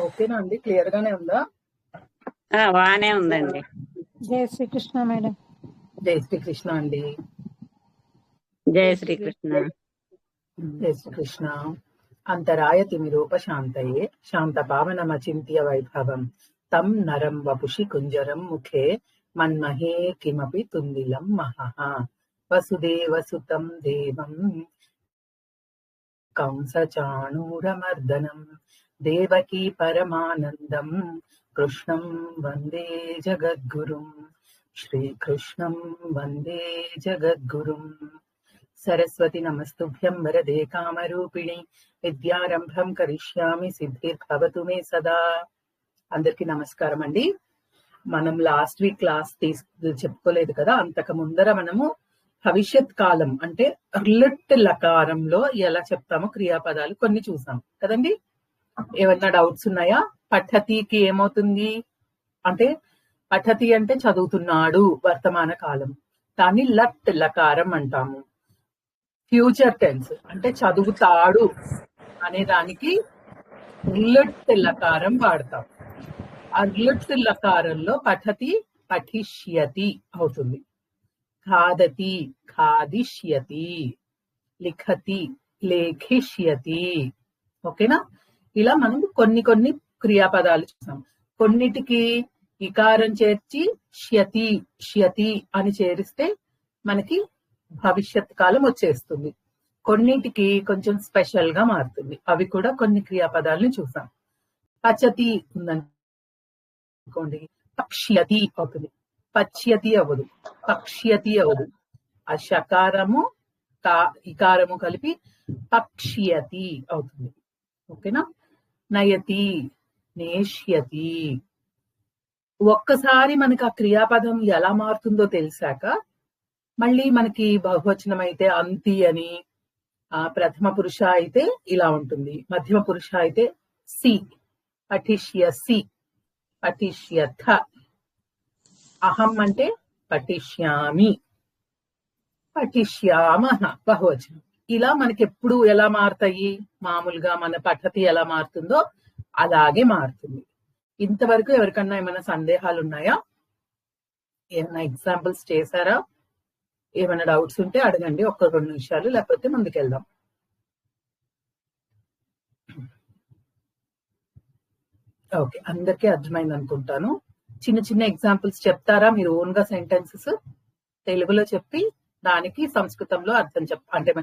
ఓకేనా అండి? క్లియర్ గానే ఉందా? బానే ఉందండి. జై శ్రీకృష్ణ మేడం. జై శ్రీకృష్ణ అండి. జై శ్రీకృష్ణ. జై శ్రీకృష్ణ. అంతరాయతిమిరోపశాంతయే శాంత పావనమచింత్య వైభవం తం నరం వపుషి కుంజరం ముఖే మన్మహే కిమపి తుందిలం మహః వసుదేవసుతం దేవం కంసచాణూరమర్దనం దేవకీ పరమానందం కృష్ణం వందే జగద్గురుం శ్రీకృష్ణం వందే జగద్గురుం. సరస్వతి నమస్తుభ్యం వరదే కామరూపిణి విద్యారంభం కరిష్యామి సిద్ధిర్భవతు మే సదా. అందరికి నమస్కారం అండి. మనం లాస్ట్ వీక్ క్లాస్ చెప్పుకోలేదు కదా, అంతకు ముందర మనము భవిష్యత్ కాలం అంటే లిట్ లకారంలో ఎలా చెప్తామో క్రియాపదాలు కొన్ని చూసాం కదండి. ఏమన్నా డౌట్స్ ఉన్నాయా? పఠతికి ఏమవుతుంది అంటే, పఠతి అంటే చదువుతున్నాడు వర్తమాన కాలం, దాన్ని లట్ లకారం అంటాము. ఫ్యూచర్ టెన్స్ అంటే చదువుతాడు అనే దానికి లిట్ లకారం వాడతాం. ఆ లిట్ లకారంలో పఠతి పఠిష్యతి అవుతుంది, ఖాదతి ఖాదిష్యతి, లిఖతి లేఖిష్యతి. ఓకేనా? ఇలా మనం కొన్ని కొన్ని క్రియాపదాలు చూసాం. కొన్నిటికి ఇకారం చేర్చి ష్యతి ష్యతి అని చేరిస్తే మనకి భవిష్యత్ కాలం వచ్చేస్తుంది. కొన్నిటికి కొంచెం స్పెషల్ గా మారుతుంది. అవి కూడా కొన్ని క్రియాపదాలని చూసాం. పచతి ఉందనుకోండి, పక్ష్యతి అవుతుంది, పచ్యతి అవ్వదు, పక్ష్యతి అవ్వదు. ఆ షకారము ఇకారము కలిపి పక్ష్యతి అవుతుంది. ఓకేనా? నయతి నేష్యతి. ఒక్కసారి మనకి ఆ క్రియాపదం ఎలా మారుతుందో తెలిసాక మళ్ళీ మనకి బహువచనం అయితే అంతి అని, ప్రథమ పురుష అయితే ఇలా ఉంటుంది, మధ్యమ పురుష అయితే సి, పఠిష్యసి, పఠిష్యథ, అహం అంటే పఠిష్యామి, పఠిష్యామః బహువచనం. ఇలా మనకి ఎప్పుడు ఎలా మారుతాయి? మామూలుగా మన పద్ధతి ఎలా మారుతుందో అలాగే మారుతుంది. ఇంతవరకు ఎవరికన్నా ఏమైనా సందేహాలు ఉన్నాయా? ఏమైనా ఎగ్జాంపుల్స్ చేశారా? ఏమైనా డౌట్స్ ఉంటే అడగండి, 1-2 నిమిషాలు, లేకపోతే ముందుకెళ్దాం. ఓకే, అందరికీ అర్థమైంది అనుకుంటాను. చిన్న చిన్న ఎగ్జాంపుల్స్ చెప్తారా మీరు? ఓన్ గా సెంటెన్సెస్ తెలుగులో చెప్పి దానికి సంస్కృతంలో అర్థం అంటే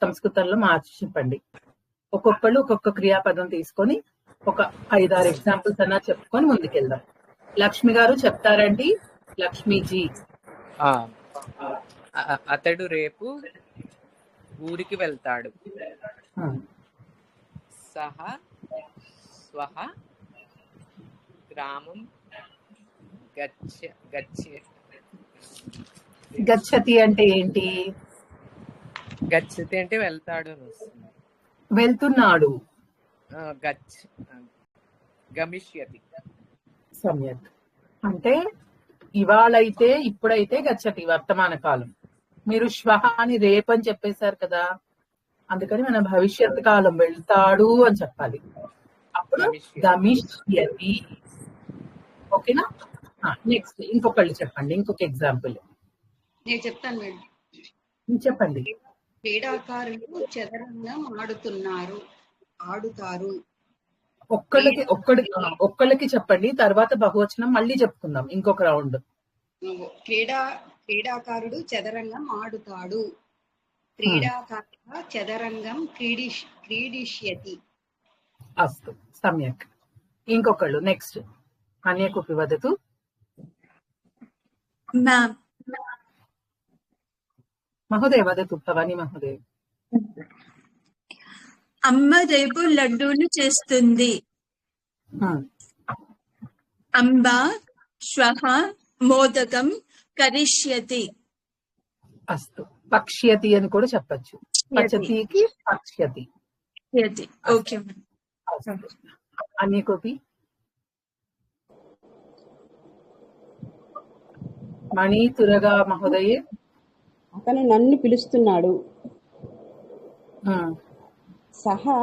సంస్కృతంలో మార్చి చెప్పండి. ఒక్కొక్కళ్ళు ఒక్కొక్క క్రియాపదం తీసుకొని ఒక 5-6 ఎగ్జాంపుల్స్ అన్నా చెప్పుకొని ముందుకెళ్దాం. లక్ష్మి గారు చెప్తారండి. లక్ష్మీజీ. అతడు రేపు ఊరికి వెళ్తాడు. సహ స్వహ గ్రామం గచ్చతి అంటే ఏంటి? గచ్చతి అంటే వెళ్తాడు అని వస్తుంది. వెళ్తున్నాడు. గమిష్యతి. సమ్యక్ అంటే ఇవాళైతే ఇప్పుడైతే గచ్చతి వర్తమాన కాలం. మీరు శ్వహ అని రేపు అని చెప్పేశారు కదా, అందుకని మన భవిష్యత్ కాలం వెళ్తాడు అని చెప్పాలి. అప్పుడు గమిష్యతి. ఓకేనా? నెక్స్ట్ ఇంకొకళ్ళు చెప్పండి, ఇంకొక ఎగ్జాంపుల్. నేను చెప్తాను మేడం. చెప్పండి. క్రీడాకారులు చదరంగం ఆడుతారు. ఒక్కళ్ళకి చెప్పండి, తర్వాత బహువచనం మళ్ళీ చెప్పుకుందాం ఇంకొక రౌండ్. క్రీడాకారుడు చదరంగం ఆడుతాడు. క్రీడాకారుడు చదరంగం క్రీడిష్యతి. అస్తు, సమ్యక్. ఇంకొకళ్ళు నెక్స్ట్. అన్యకు వదతు. మహోదయ వదతు, భవానీ మహోదయ. అమ్మ రేపు లడ్డూలు చేస్తుంది. అంబ శ్వః మోదకం కరిష్యతి. అస్తు, పక్ష్యతి అని కూడా చెప్పచ్చు. పచతికి పక్ష్యతి. ఓకే. అన్యకోపి. మణి తురగా మహోదయే. అతను నన్ను పిలుస్తున్నాడు. సహా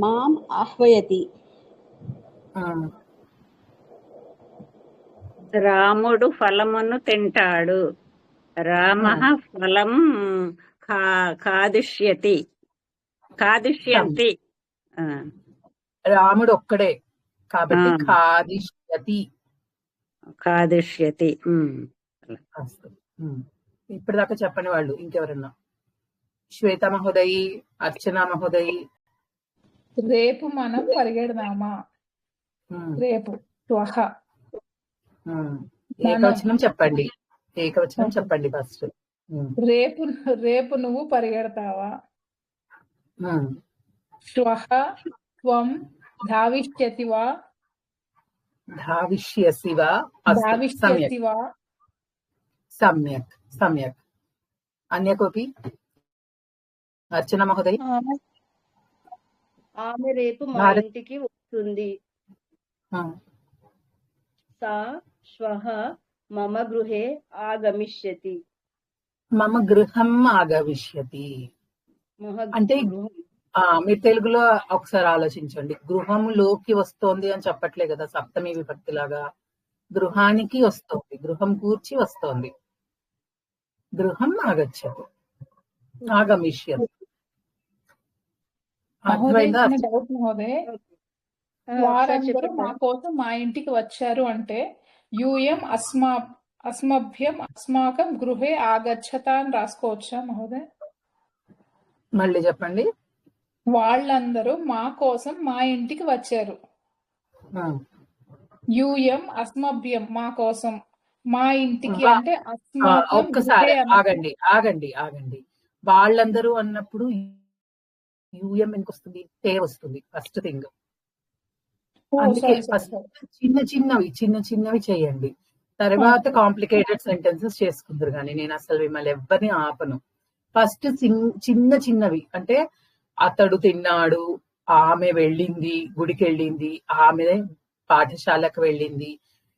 మాం ఆహ్వయతి. ఆ, రాముడు ఫలమును తింటాడు. రామ ఫలం ఖాదిష్యతి. ఖాదిష్యంతి. ఆ, రాముడు ఒక్కడే కాబట్టి ఆ. ఖాదిష్యతి. ఖాదిష్యతి. అస్తు. ఇప్పటిదాకా చెప్పని వాళ్ళు ఇంకెవరన్నా? శ్వేత మహోదయి, అర్చన మహోదయి. రేపు మనం పరిగెడదామా? రేపు శ్వః. ఏకవచనం చెప్పండి. ఏకవచనం చెప్పండి ఫస్ట్. రేపు రేపు నువ్వు పరిగెడతావా? శ్వః త్వం ధావిష్యసి వా? ధావిష్యసి వా? అస్తు, ధావిష్యసి వా? సమ్యక్ సమ్యక్. అన్య కోపి? అర్చన మహోదయ్. ఆమె రేపు మా భారత్. ఇంటికి వస్తుంది. సా శ్వః మమ గృహే ఆగమిష్యతి. మమ గృహం ఆగమిష్యతి అంటే మీరు తెలుగులో ఒకసారి ఆలోచించండి. గృహంలోకి వస్తోంది అని చెప్పట్లే కదా సప్తమి విభక్తి లాగా. గృహానికి వస్తోంది, గృహం కూర్చి వస్తోంది. గృహం ఆగచ్చతి, ఆగమిష్యతి. అర్థమైందా? డౌట్ మహోదయ్, వారందరూ మా కోసం మా ఇంటికి వచ్చారు అంటే యూయం అస్మభ్యం అస్మాకం గృహే ఆగచ్చత అని రాసుకోవచ్చా మహోదయ్? మళ్ళీ చెప్పండి. వాళ్ళందరూ మా కోసం మా ఇంటికి వచ్చారు. యూయం అస్మభ్యం మా కోసం, మా ఇంటికి అంటే ఒక్కసారి ఆగండి ఆగండి ఆగండి. వాళ్ళందరూ అన్నప్పుడు యూఎం ఎందుకు వస్తుంది? టే వస్తుంది ఫస్ట్ థింగ్. అందుకే ఫస్ట్ చిన్న చిన్నవి చేయండి, తర్వాత కాంప్లికేటెడ్ సెంటెన్సెస్ చేసుకుందరు. కానీ నేను అసలు మిమ్మల్ని ఎవరిని ఆపను. ఫస్ట్ చిన్న చిన్నవి అంటే అతడు తిన్నాడు, ఆమె వెళ్ళింది, గుడికి వెళ్ళింది, ఆమె పాఠశాలకు వెళ్ళింది,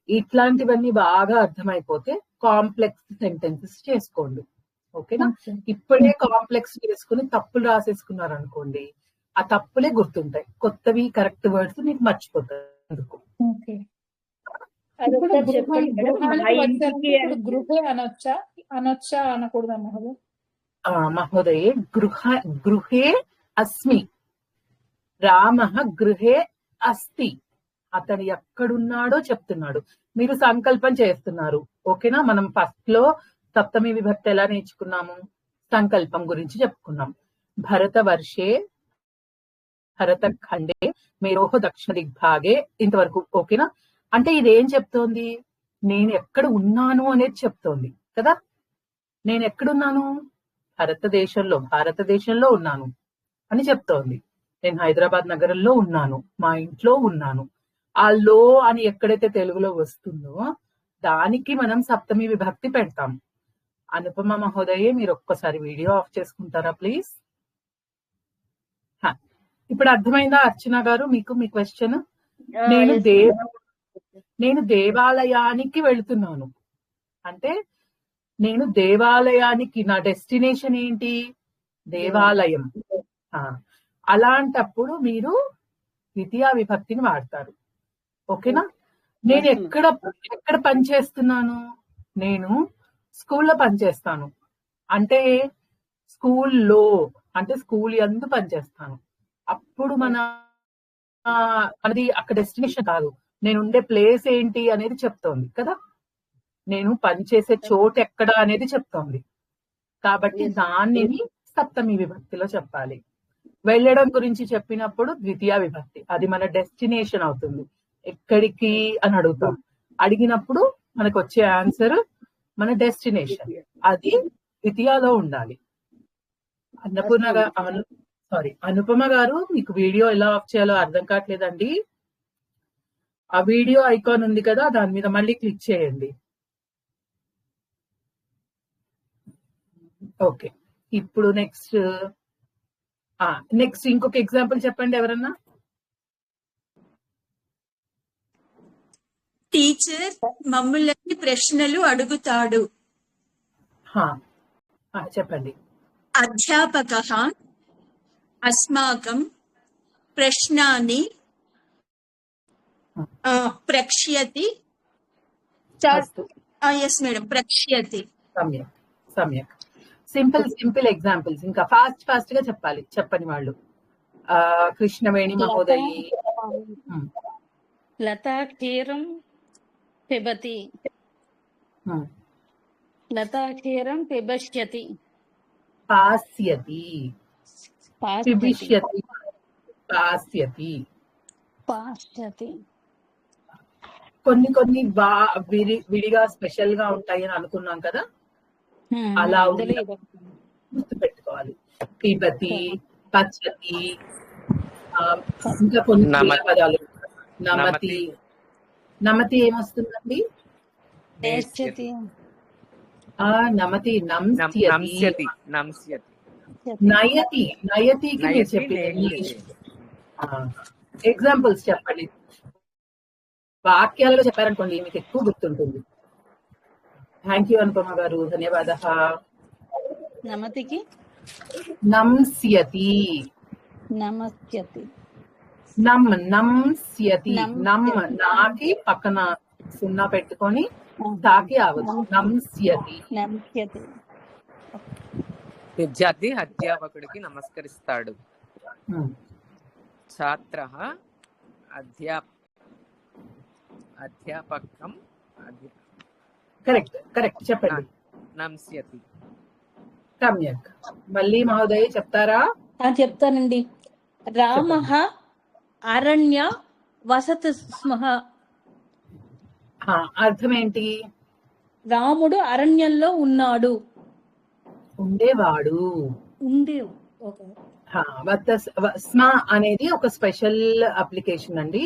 ఇట్లాంటివన్నీ బాగా అర్థమైపోతే కాంప్లెక్స్ సెంటెన్సెస్ చేసుకోండి. ఓకేనా? ఇప్పుడే కాంప్లెక్స్ చేసుకుని తప్పులు రాసేసుకున్నారు అనుకోండి, ఆ తప్పులే గుర్తుంటాయి. కొత్తవి కరెక్ట్ వర్డ్స్ నీకు మర్చిపోతాయి. గృహే అనొచ్చా అనకూడదా మహోదయ్? మహోదయే గృహే అస్మి, రామ గృహే అస్తి. అతడు ఎక్కడున్నాడో చెప్తున్నాడు. మీరు సంకల్పం చేస్తున్నారు. ఓకేనా? మనం ఫస్ట్ లో సప్తమి విభక్తి ఎలా నేర్చుకున్నాము? సంకల్పం గురించి చెప్పుకున్నాం. భరత వర్షే భరత ఖండే మేరోహ దక్షిణ దిగ్భాగే, ఇంతవరకు. ఓకేనా? అంటే ఇదేం చెప్తోంది? నేను ఎక్కడ ఉన్నాను అనేది చెప్తోంది కదా. నేను ఎక్కడున్నాను? భారతదేశంలో ఉన్నాను అని చెప్తోంది. నేను హైదరాబాద్ నగరంలో ఉన్నాను, మా ఇంట్లో ఉన్నాను. ఆ లో అని ఎక్కడైతే తెలుగులో వస్తుందో దానికి మనం సప్తమి విభక్తి పెడతాం. అనుపమ మహోదయే, మీరు ఒక్కసారి వీడియో ఆఫ్ చేసుకుంటారా ప్లీజ్? ఇప్పుడు అర్థమైందా అర్చన గారు మీకు మీ క్వశ్చన్? నేను దేవాలయానికి వెళుతున్నాను అంటే నేను దేవాలయానికి, నా డెస్టినేషన్ ఏంటి? దేవాలయం. అలాంటప్పుడు మీరు ద్వితీయ విభక్తిని వాడతారు. ఓకేనా? నేను ఎక్కడ పనిచేస్తున్నాను? నేను స్కూల్లో పనిచేస్తాను అంటే స్కూల్లో అంటే స్కూల్ యందు పనిచేస్తాను. అప్పుడు మనది అక్కడ డెస్టినేషన్ కాదు, నేను ఉండే ప్లేస్ ఏంటి అనేది చెప్తోంది కదా. నేను పనిచేసే చోటు ఎక్కడ అనేది చెప్తోంది. కాబట్టి దాన్ని సప్తమి విభక్తిలో చెప్పాలి. వెళ్ళడం గురించి చెప్పినప్పుడు ద్వితీయ విభక్తి, అది మన డెస్టినేషన్ అవుతుంది. ఎక్కడికి అని అడుగుతాం, అడిగినప్పుడు మనకు వచ్చే ఆన్సర్ మన డెస్టినేషన్, అది ద్వితీయలో ఉండాలి. అనుపమ గారు, మీకు వీడియో ఎలా ఆఫ్ చేయాలో అర్థం కావట్లేదండి. ఆ వీడియో ఐకాన్ ఉంది కదా, దాని మీద మళ్ళీ క్లిక్ చేయండి. ఓకే, ఇప్పుడు నెక్స్ట్ ఇంకొక ఎగ్జాంపుల్ చెప్పండి ఎవరన్నా. టీచర్ మమ్మల్ని ప్రశ్నలు అడుగుతాడు. చెప్పండి. అధ్యాపకః అస్మాకం ప్రశ్నాని ప్రక్ష్యతి. అస్తు, ఎస్ మేడం, ప్రక్ష్యతి. సమ్యక్ సమ్యక్. సింపుల్ ఎగ్జాంపుల్స్, ఇంకా ఫాస్ట్ గా చెప్పాలి చెప్పని వాళ్ళు. కృష్ణవేణి మహోదయి. లతా క్షీరం పిబతి. లతా క్షీరం పిబష్యతి. పాస్యతి. పిబిష్యతి. పాస్యతి. పాస్యతి. కొన్ని విడిగా స్పెషల్ గా ఉంటాయి అని అనుకున్నాం కదా, అలా గుర్తుపెట్టుకోవాలి. పిబతి, పచ్చతి, ఇంకా కొన్ని పదాలు. నమతి. నమతి ఏమొస్తుందండి? నేష్యతి. నమతి నంస్యతి. నయతి. నయతికి మీరు చెప్పింది. ఎగ్జాంపుల్స్ చెప్పండి. వాక్యాలలో చెప్పారనుకోండి మీకు ఎక్కువ గుర్తుంటుంది. థ్యాంక్ యూ అనుపమ గారు, ధన్యవాద. నమతికి నంస్యతి. నమస్యతి. నంస్యతి. నాకి పక్కన సున్నా పెట్టుకొని తాకి ఆవచ్చు. నంస్యతి. నమస్యతి. విద్యార్థి అధ్యాపకుడికి నమస్కరిస్తాడు. ఛాత్రః అధ్యాపకం కరెక్ట్ చెప్పండి. నమస్యతి. సమ్యక్. మళ్ళీ మహోదయ చెప్తారా? చెప్తానండి. రామః అరణ్య వసతి స్మ. అర్థం ఏంటి? రాముడు అరణ్యంలో ఉన్నాడు. ఉండేవాడు. స్మ అనేది ఒక స్పెషల్ అప్లికేషన్ అండి.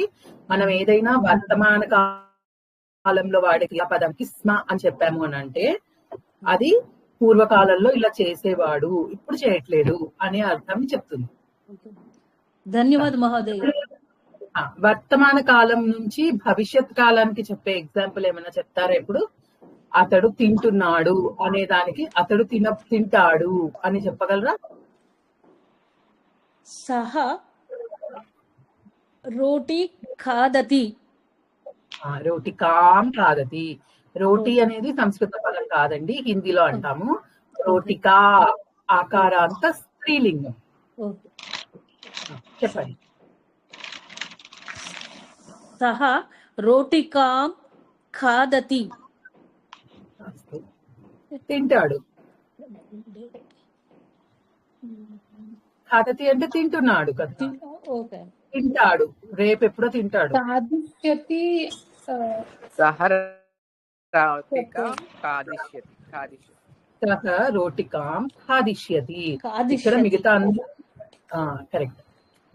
మనం ఏదైనా వర్తమాన కాలంలో వాడే క్రియాపదానికి స్మ అని చెప్పాము అని అంటే అది పూర్వకాలంలో ఇలా చేసేవాడు, ఇప్పుడు చేయట్లేదు అనే అర్థం చెప్తుంది. ధన్యవాద మహోదయ. వర్తమాన కాలం నుంచి భవిష్యత్ కాలానికి చెప్పే ఎగ్జాంపుల్ ఏమైనా చెప్తారా? ఇప్పుడు అతడు తింటున్నాడు అనే దానికి అతడు తింటాడు అని చెప్పగలరా? సహ రోటీ ఖాదతి. రోటికాం ఖాదతి. రోటీ అనేది సంస్కృత పదం కాదండి, హిందీలో అంటాము. రోటికా ఆకారాంత స్త్రీలింగం. చెప్పండి. సహ రోటికాం ఖాదతి. తింటాడు. ఖాదతి అంటే తింటున్నాడు కదా. తింటాడు, రేపు ఎప్పుడో తింటాడు. ఖాదిష్యతి. రోటికాం ఖాదిష్యతి. ఇక్కడ మిగతా కరెక్ట్,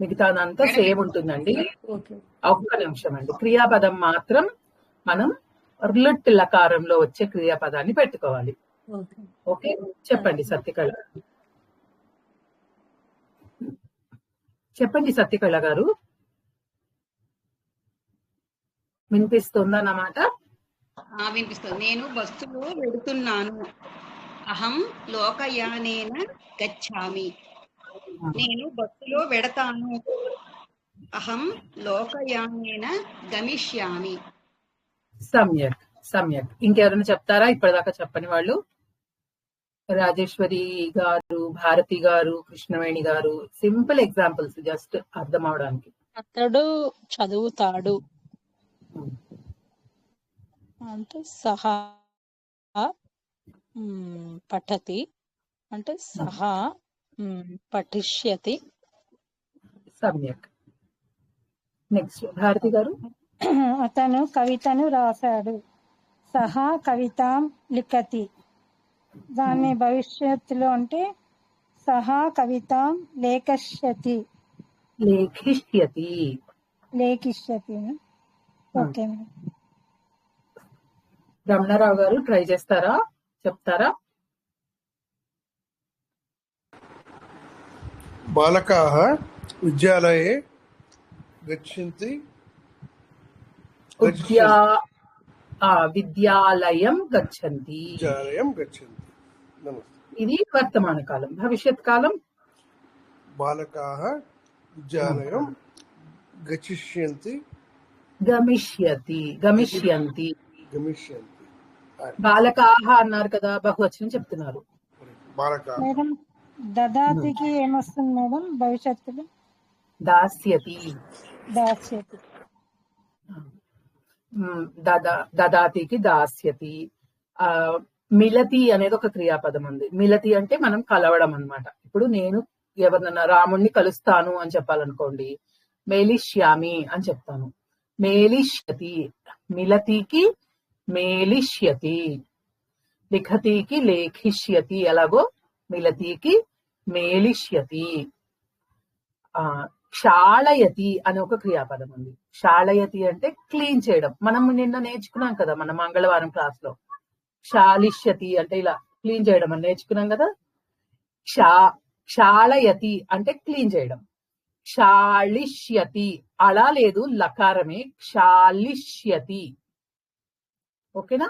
మిగతాదంతా సేమ్ ఉంటుందండి. ఒక్క నిమిషం అండి. క్రియాపదం మాత్రం మనం లుట్ లకారంలో వచ్చే క్రియాపదాన్ని పెట్టుకోవాలి. ఓకే, చెప్పండి సత్యకళ. చెప్పండి సత్యకళ గారు, వినిపిస్తుందా నా మాట? వినిపిస్తుంది. నేను బస్సులో వెడుతున్నాను. అహం లోకయానేన గచ్చామి. నేను బస్సులో వెడతాను. అహం లోకయానేన గమిష్యామి. సమ్యక్ సమ్యక్. ఇంకెవరైనా చెప్తారా ఇప్పటిదాకా చెప్పని వాళ్ళు? రాజేశ్వరి గారు, భారతి గారు, కృష్ణవేణి గారు. సింపుల్ ఎగ్జాంపుల్స్ జస్ట్ అర్థం అవడానికి. అతడు చదువుతాడు అంటే సహా పఠతి అంటే సహా పఠిష్యతి. సమ్యక్. నెక్స్ట్ భారతి గారు. అతను కవితను రాశాడు. సహా కవితాం లిఖతి. దాన్ని భవిష్యత్తులో అంటే సహా కవితాం లేఖిష్యతి. లేఖిష్యతి. లేఖిష్యతి. ఓకే. రమణారావు గారు ట్రై చేస్తారా, చెప్తారా? బాలకాః విద్యాలయే గచ్చంతి. విద్యాలయం గచ్చంతి. ఇది వర్తమాన కాలం. భవిష్యత్ కాలం బాలకాః విద్యాలయం గచ్చిష్యంతి గమిష్యతి గమిష్యంతి. గమిష్యంతి. బాలకాహ అన్నారు కదా, బహువచనం చెప్తున్నారు. బాలక మేడం దదాతికి ఏమొస్తుంది మేడం భవిష్యత్తులో? దాస్యతి. దాస్యతి. దదాతికి దాస్యతి. మిలతి అనేది ఒక క్రియాపదం ఉంది. మిలతి అంటే మనం కలవడం అన్నమాట. ఇప్పుడు నేను ఎవరినన్నా రాముణ్ణి కలుస్తాను అని చెప్పాలనుకోండి, మేలిష్యామి అని చెప్తాను. మేలిష్యతి. మిలతికి మేలిష్యతి. లిఖతికి లేఖిష్యతి. ఎలాగో మిలతికి మేలిష్యతి. క్షాళయతి అనే ఒక క్రియాపదం ఉంది. క్షాళయతి అంటే క్లీన్ చేయడం. మనం నిన్న నేర్చుకున్నాం కదా మన మంగళవారం క్లాస్ లో. క్షాళిష్యతి అంటే ఇలా క్లీన్ చేయడం అని నేర్చుకున్నాం కదా. క్షాళయతి అంటే క్లీన్ చేయడం. క్షాళిష్యతి అలా లేదు, లకారమే. క్షాళిష్యతి. ఓకేనా?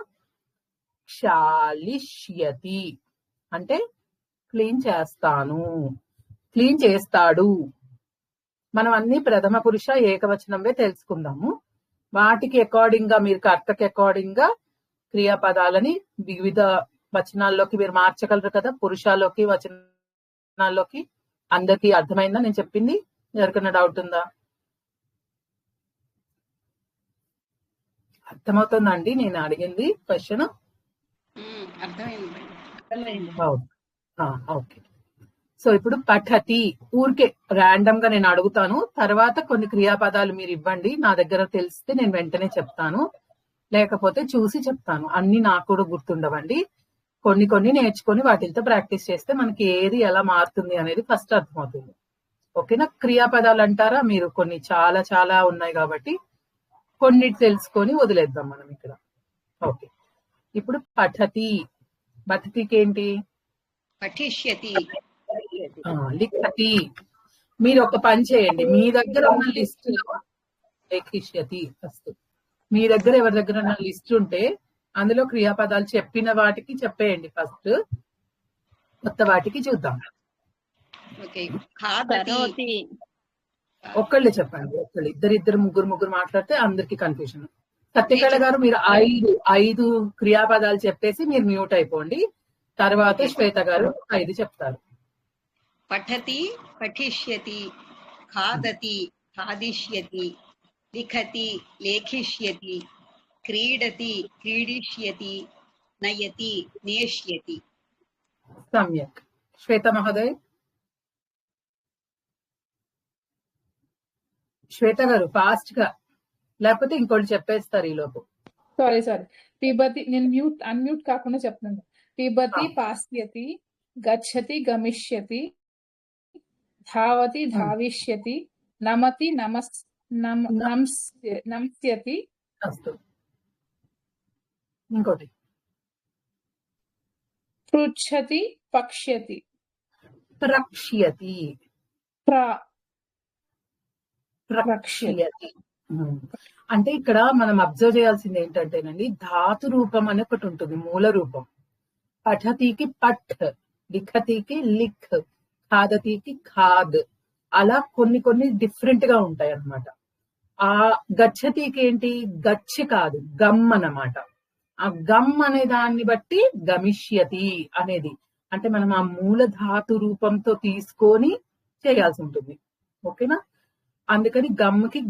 క్షాళిష్యతి అంటే క్లీన్ చేస్తాను, క్లీన్ చేస్తాడు. మనం అన్ని ప్రథమ పురుష ఏకవచనంవే తెలుసుకుందాము. వాటికి అకార్డింగ్ గా మీరు కర్తకి అకార్డింగ్ గా క్రియాపదాలని వివిధ వచనాల్లోకి మీరు మార్చగలరు కదా, పురుషాల్లోకి వచనాల్లోకి. అందరికి అర్థమైందా నేను చెప్పింది? ఎవరికైనా డౌట్ ఉందా? అర్థమవుతుందండి నేను అడిగింది క్వశ్చన్? ఓకే. సో ఇప్పుడు పఠతి ఊరికే ర్యాండమ్ గా నేను అడుగుతాను, తర్వాత కొన్ని క్రియాపదాలు మీరు ఇవ్వండి. నా దగ్గర తెలిస్తే నేను వెంటనే చెప్తాను, లేకపోతే చూసి చెప్తాను. అన్ని నాకు కూడా గుర్తుండవండి. కొన్ని కొన్ని నేర్చుకొని వాటితో ప్రాక్టీస్ చేస్తే మనకి ఏది ఎలా మారుతుంది అనేది ఫస్ట్ అర్థమవుతుంది. ఓకేనా? క్రియాపదాలు అంటారా మీరు? కొన్ని చాలా చాలా ఉన్నాయి కాబట్టి కొన్ని తెలుసుకొని వదిలేద్దాం మనం ఇక్కడ. ఓకే. ఇప్పుడు పఠతి. పఠతికి ఏంటి? పఠిష్యతి. లిఖతి. మీరు ఒక పని చేయండి, మీ దగ్గర ఉన్న లిస్ట్ లో లేఖిష్యతి ఫస్ట్. మీ దగ్గర ఎవరి దగ్గర ఉన్న లిస్ట్ ఉంటే అందులో క్రియాపదాలు చెప్పిన వాటికి చెప్పేయండి ఫస్ట్, కొత్త వాటికి చూద్దాం. ఒక్కళ్ళే చెప్పండి. ఒక్కళ్ళు, ఇద్దరు ముగ్గురు మాట్లాడితే అందరికి కన్ఫ్యూజన్. సత్యకళ గారు మీరు ఐదు క్రియాపదాలు చెప్పేసి మీరు మ్యూట్ అయిపోండి. తర్వాత శ్వేత గారు 5 చెప్తారు. పఠతి పఠిష్యతి, ఖాదతి ఖాదిష్యతి, లిఖతి లేఖిష్యతి, క్రీడతి క్రీడిష్యతి, నయతి నేష్యతి. సమ్యక్. శ్వేత మహోదయ్. శ్వేత గారు ఫాస్ట్ గా, లేకపోతే ఇంకోటి చెప్పేస్తారు ఈ లోపు. సారీ పిబతి. నేను అన్మ్యూట్ కాకుండా చెప్తున్నాను. పిబతి పాస్యతి, గచ్చతి గమిష్యతి, ధావతి ధావిష్యతి, నమతి నమ్స్యతి. ఇంకోటి పృచ్ఛతి పక్ష్యతి. ప్రక్ష్యతి. ప్రక్ష్యతి అంటే ఇక్కడ మనం అబ్జర్వ్ చేయాల్సింది ఏంటంటేనండి, ధాతు రూపం అని ఒకటి ఉంటుంది, మూల రూపం. పఠతికి పఠ్, లిఖతికి లిఖ్, ఖాదతికి ఖాద్. అలా కొన్ని డిఫరెంట్ గా ఉంటాయి అన్నమాట. ఆ గచ్చతికి ఏంటి? గచ్చ కాదు, గమ్ అన్నమాట. ఆ గమ్ అనే దాన్ని బట్టి గమిష్యతి అనేది, అంటే మనం ఆ మూల ధాతు రూపంతో తీసుకొని చేయాల్సి ఉంటుంది. ఓకేనా? అందుకని గమ్కి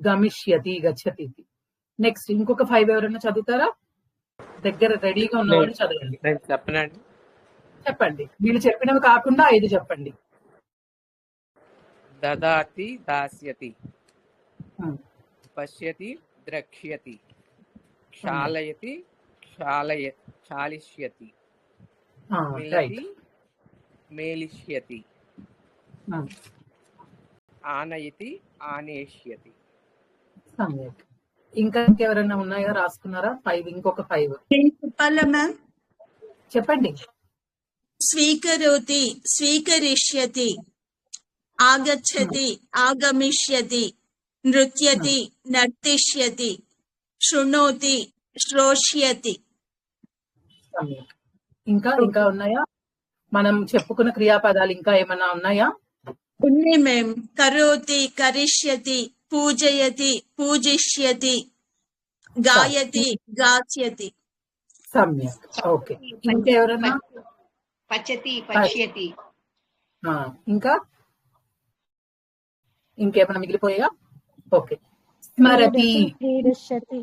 గమిష్యతి, గచ్చతికి. నెక్స్ట్ ఇంకొక 5 ఎవరైనా చదువుతారా? దగ్గర రెడీగా ఉన్నవాళ్ళు చదవండి. చెప్పండి. వీళ్ళు చెప్పినవి కాకుండా 5 చెప్పండి. దదాతి దాస్యతి, పశ్యతి ద్రక్ష్యతి, క్షాళయతి క్షాళిష్యతి, మిలతి మేలిష్యతి, ఆనయతి ఆనేష్యతి. ఇంకెవరైనా ఉన్నాయా? రాసుకున్నారా? 5. ఇంకొక 5 చెప్పాలా మ్యామ్? చెప్పండి. స్వీకరోతి స్వీకరిష్యతి, ఆగచ్చతి ఆగమిష్యతి, నృత్యతి నర్తిష్యతి, శృణోతి శ్రోష్యతి. ఇంకా ఉన్నాయా? మనం చెప్పుకున్న క్రియాపదాలు ఇంకా ఏమైనా ఉన్నాయా? ఉన్నాయి మేం. కరోతి కరిష్యతి, పూజయతి పూజిష్యతి గాయతి గాస్యతి సమ్యక్. ఓకే, ఇంకెవరన్నా? పచతి పచ్యతి. ఇంకా ఇంకేమైనా మిగిలిపోయా? ఓకే, స్మరతి క్రీడిష్యతి.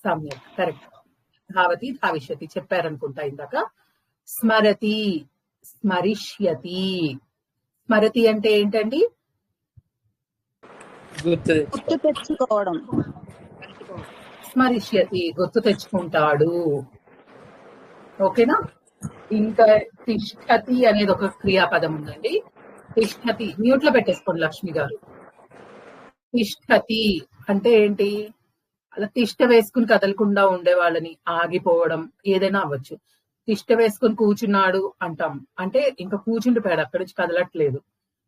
సమ్యక్, కరెక్ట్. ధావతి ధావిష్యతి చెప్పారనుకుంటా ఇందాక. స్మరతి స్మరిష్యతి. స్మరతి అంటే ఏంటండి? గుర్తు తెచ్చుకోవడం. స్మరిష్యతి గుర్తు తెచ్చుకుంటాడు. ఓకేనా? ఇంకా తిష్టతి అనేది ఒక క్రియాపదం ఉందండి. తిష్టతి మ్యూట్ లో పెట్టేసుకోండి లక్ష్మి గారు. తిష్టతి అంటే ఏంటి? అలా తిష్ట వేసుకుని కదలకుండా ఉండే వాళ్ళని, ఆగిపోవడం, ఏదైనా అవ్వచ్చు. తిష్ట వేసుకుని కూర్చున్నాడు అంటాం అంటే ఇంకా కూర్చుండిపోయాడు, అక్కడి నుంచి కదలట్లేదు.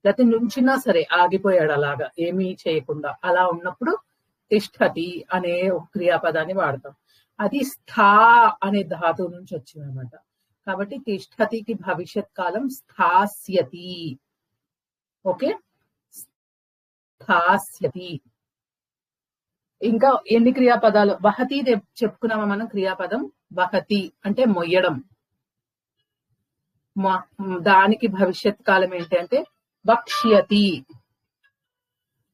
లేకపోతే నుంచినా సరే ఆగిపోయాడు అలాగా ఏమీ చేయకుండా. అలా ఉన్నప్పుడు తిష్టతి అనే ఒక క్రియాపదాన్ని వాడతాం. అది స్థా అనే ధాతువు నుంచి వచ్చింది అనమాట. కాబట్టి తిష్టతికి భవిష్యత్ కాలం స్థాస్యతి. ఓకే, స్థాస్యతి. ఇంకా ఎన్ని క్రియాపదాలు? వహతి చెప్పుకున్నామా మనం క్రియాపదం. వహతి అంటే మొయ్యడం. దానికి భవిష్యత్ కాలం ఏంటి అంటే వక్ష్యతి.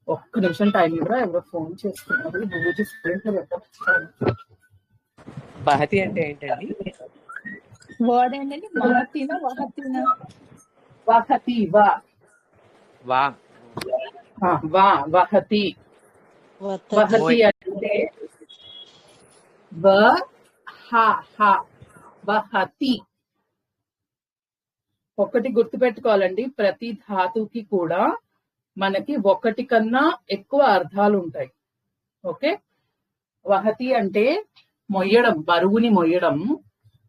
ఒక్క నిమిషం టైం ఇవ్వరా, ఎవరో ఫోన్ చేస్తున్నారు. బహతి అంటే ఏంటండి? వర్డ్ ఏంటండి? మహతినా వహతినా? వహతి వా వహతి. వహతి అంటే వహతి. ఒకటి గుర్తుపెట్టుకోవాలండి, ప్రతి ధాతువుకి కూడా మనకి ఒకటి కన్నా ఎక్కువ అర్థాలు ఉంటాయి. ఓకే, వహతి అంటే మొయ్యడం, బరువుని మొయ్యడం,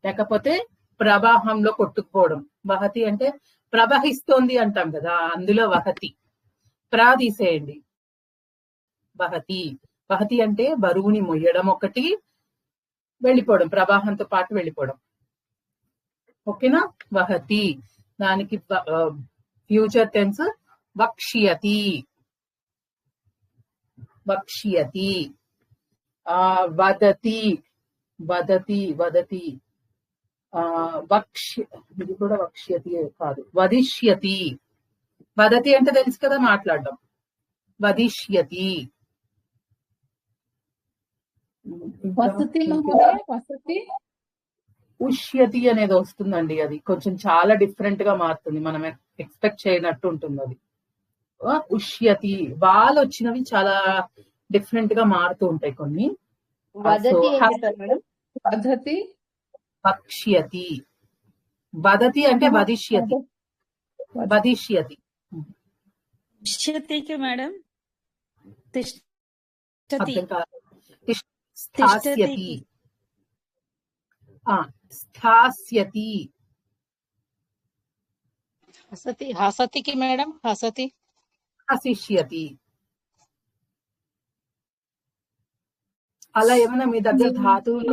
లేకపోతే ప్రవాహంలో కొట్టుకుపోవడం. వహతి అంటే ప్రవహిస్తోంది అంటాం కదా, అందులో వహతి. తీసేయండి. వహతి. వహతి అంటే బరువుని మొయ్యడం ఒకటి, వెళ్ళిపోవడం, ప్రవాహంతో పాటు వెళ్ళిపోవడం. ఓకేనా? వహతి. దానికి ఫ్యూచర్ టెన్స్ వక్ష్యతి. వక్ష్యతి. వదతి వదతి వదతి. ఇది కూడా వక్ష్యతి కాదు, వదిష్యతి. వదతి అంటే తెలుసు కదా, మాట్లాడడం. వదిష్యతి. వసతి వసతి. ఉష్యతి అనేది వస్తుందండి. అది కొంచెం చాలా డిఫరెంట్ గా మారుతుంది, మనం ఎక్స్పెక్ట్ చేయనట్టు ఉంటుంది అది. ఉష్యతి. వాళ్ళు వచ్చినవి చాలా డిఫరెంట్ గా మారుతూ ఉంటాయి కొన్ని. వదతి వక్ష్యతి. వదతి అంటే వదిష్యతి. వదిష్యతి. మేడం స్థాస్యతి. స్థాస్యతి. హసతి. హసతికి మేడం హసతి. హసిష్యతి. అలా ఏమైనా మీ దగ్గర ధాతువులు?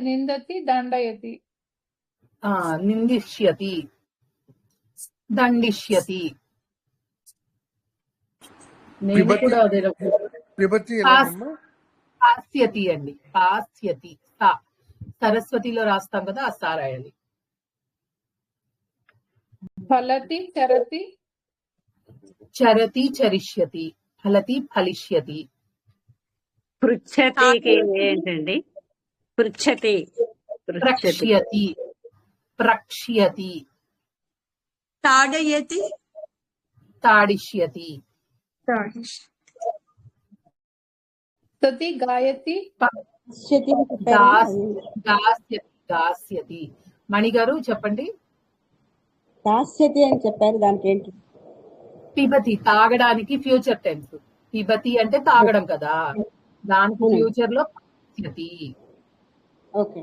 నిందతి దండయతి. నిందిష్యతి, దండిష్యతి. నేను కూడా అదే. పాస్యతి అండి, పాస్యతి. సరస్వతిలో రాస్తాం కదా, ఆ సా రాయాలి. ఫలతి చరతి. చరతి చరిష్యతి. ఫలతి ఫలిష్యతి. పృచ్ఛతికి ఏంటండి? పృచ్ఛతి. ప్రక్ష్యతి. ప్రక్ష్యతి. తాడయతి. తాడిష్యతి. స్థుతి గాయతి. దాస్యతి. మణిగారు చెప్పండి. దాస్యతి అని చెప్పారు, దానికి ఏంటి? పిబతి. తాగడానికి ఫ్యూచర్ టెన్స్. పిబతి అంటే తాగడం కదా, దానికి ఫ్యూచర్ లో పాస్యతి. ఓకే,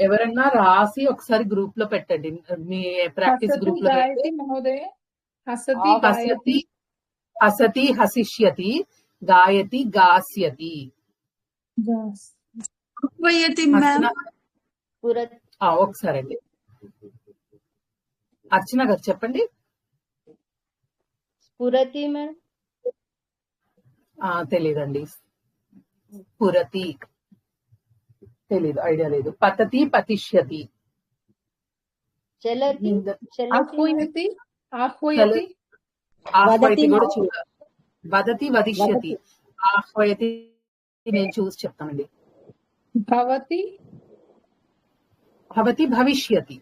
ఎవరన్నా రాసి ఒకసారి గ్రూప్ లో పెట్టండి, మీ ప్రాక్టీస్ గ్రూప్ లో. హసతి హసిష్యతి. గాయతి గాస్యతి. ఒకసారి అండి అర్చన గారు చెప్పండి. పురతి మేడం. తెలీదండి. పురతి తెలీదు, ఐడియా లేదు. పతతి పతిష్యతి. చలతి చలతి ఆహ్వయతి ఆహ్వయతి ఆహ్వయతి కూడా చూడాలి. వదతి వదిష్యతి. ఆహ్వయతి నేను చూసి చెప్తానండి. భవతి భవతి భవిష్యతి.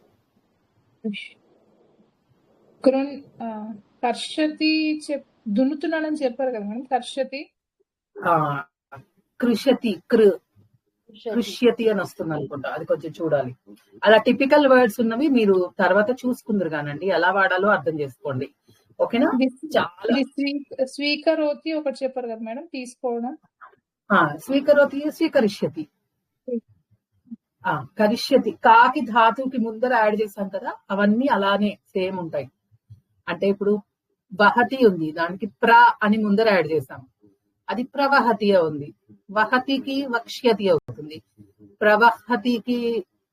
కర్షతి దున్నుతున్నానని చెప్పారు కదా మేడం. కర్షతి కృషతి కృష్యతి అని వస్తుంది అనుకుంటా, అది కొంచెం చూడాలి. అలా టిపికల్ వర్డ్స్ ఉన్నవి మీరు తర్వాత చూసుకుందరు కానండి, ఎలా వాడాలో అర్థం చేసుకోండి. ఓకేనా? చాలా స్వీకరోతి ఒకటి చెప్పారు కదా మేడం, తీసుకోవడం. స్వీకరోతి స్వీకరిష్యతి. కరిష్యతి కాకి ధాతువుకి ముందర యాడ్ చేశాం కదా, అవన్నీ అలానే సేమ్ ఉంటాయి. అంటే ఇప్పుడు వహతి ఉంది, దానికి ప్ర అని ముందర యాడ్ చేసాం, అది ప్రవహతి ఉంది. వహతికి వక్ష్యతి అవుతుంది. ప్రవహతికి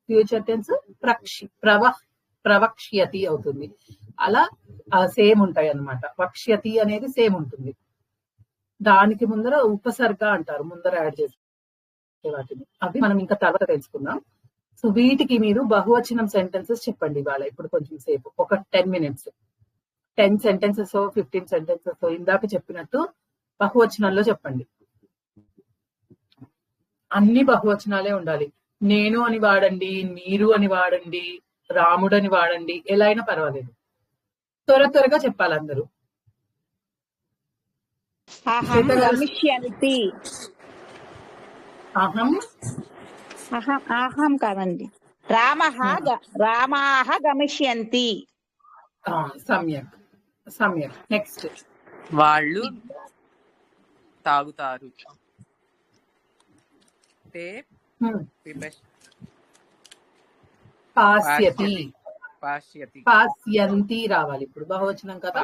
ఫ్యూచర్ టెన్స్ ప్రవక్ష్యతి అవుతుంది. అలా సేమ్ ఉంటాయి అన్నమాట. వక్ష్యతి అనేది సేమ్ ఉంటుంది. దానికి ముందర ఉపసర్గ అంటారు, ముందర యాడ్ చేసే వాటిని. అవి మనం ఇంకా తర్వాత తెలుసుకుందాం. సో వీటికి మీరు బహువచనం సెంటెన్సెస్ చెప్పండి ఇవాళ. ఇప్పుడు కొంచెం సేపు, ఒక 10 minutes, 10 sentences 15 sentences ఇందాక చెప్పినట్టు బహువచనాల్లో చెప్పండి. అన్ని బహువచనాలే ఉండాలి. నేను అని వాడండి, మీరు అని వాడండి, రాముడు అని వాడండి, ఎలా అయినా పర్వాలేదు. త్వరగా చెప్పాలి అందరూ. అహం కాదండి. రామాహ గమిష్యంతి. సమ్యక్ సమ్యక్. నెక్స్ట్, వాళ్ళు తాగుతారు. పాస్యతి పాశ్యతి. పాస్యంతి రావాలి ఇప్పుడు, బహువచనం కదా.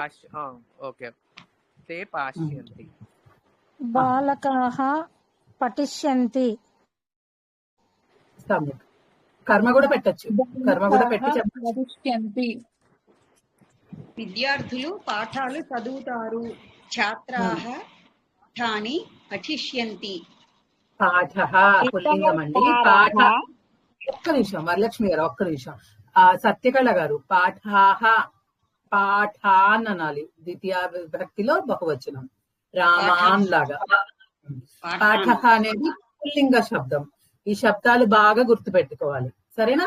ఓకే. తే పాశ్యంతి. బాలకాః పఠిష్యంతి. సమ్యక్. కర్మ కూడా పెట్టచ్చు, కర్మ కూడా పెట్టి చెప్పండి. విద్యార్థులు పాఠాలు చదువుతారు. ఛాత్రాః పాఠాని పఠిష్యంతి. పాఠః పుల్లింగం అండి. పాఠ, ఒక్క నిమిషం వరలక్ష్మి గారు, ఒక్క నిమిషం. సత్యకళ గారు, పాఠాః పాఠాన్ అనాలి. ద్వితీయ విభక్తిలో బహువచనం, రామాన్ లాగా. పాఠః అనేది పుల్లింగ శబ్దం. ఈ శబ్దాలు బాగా గుర్తు పెట్టుకోవాలి, సరేనా?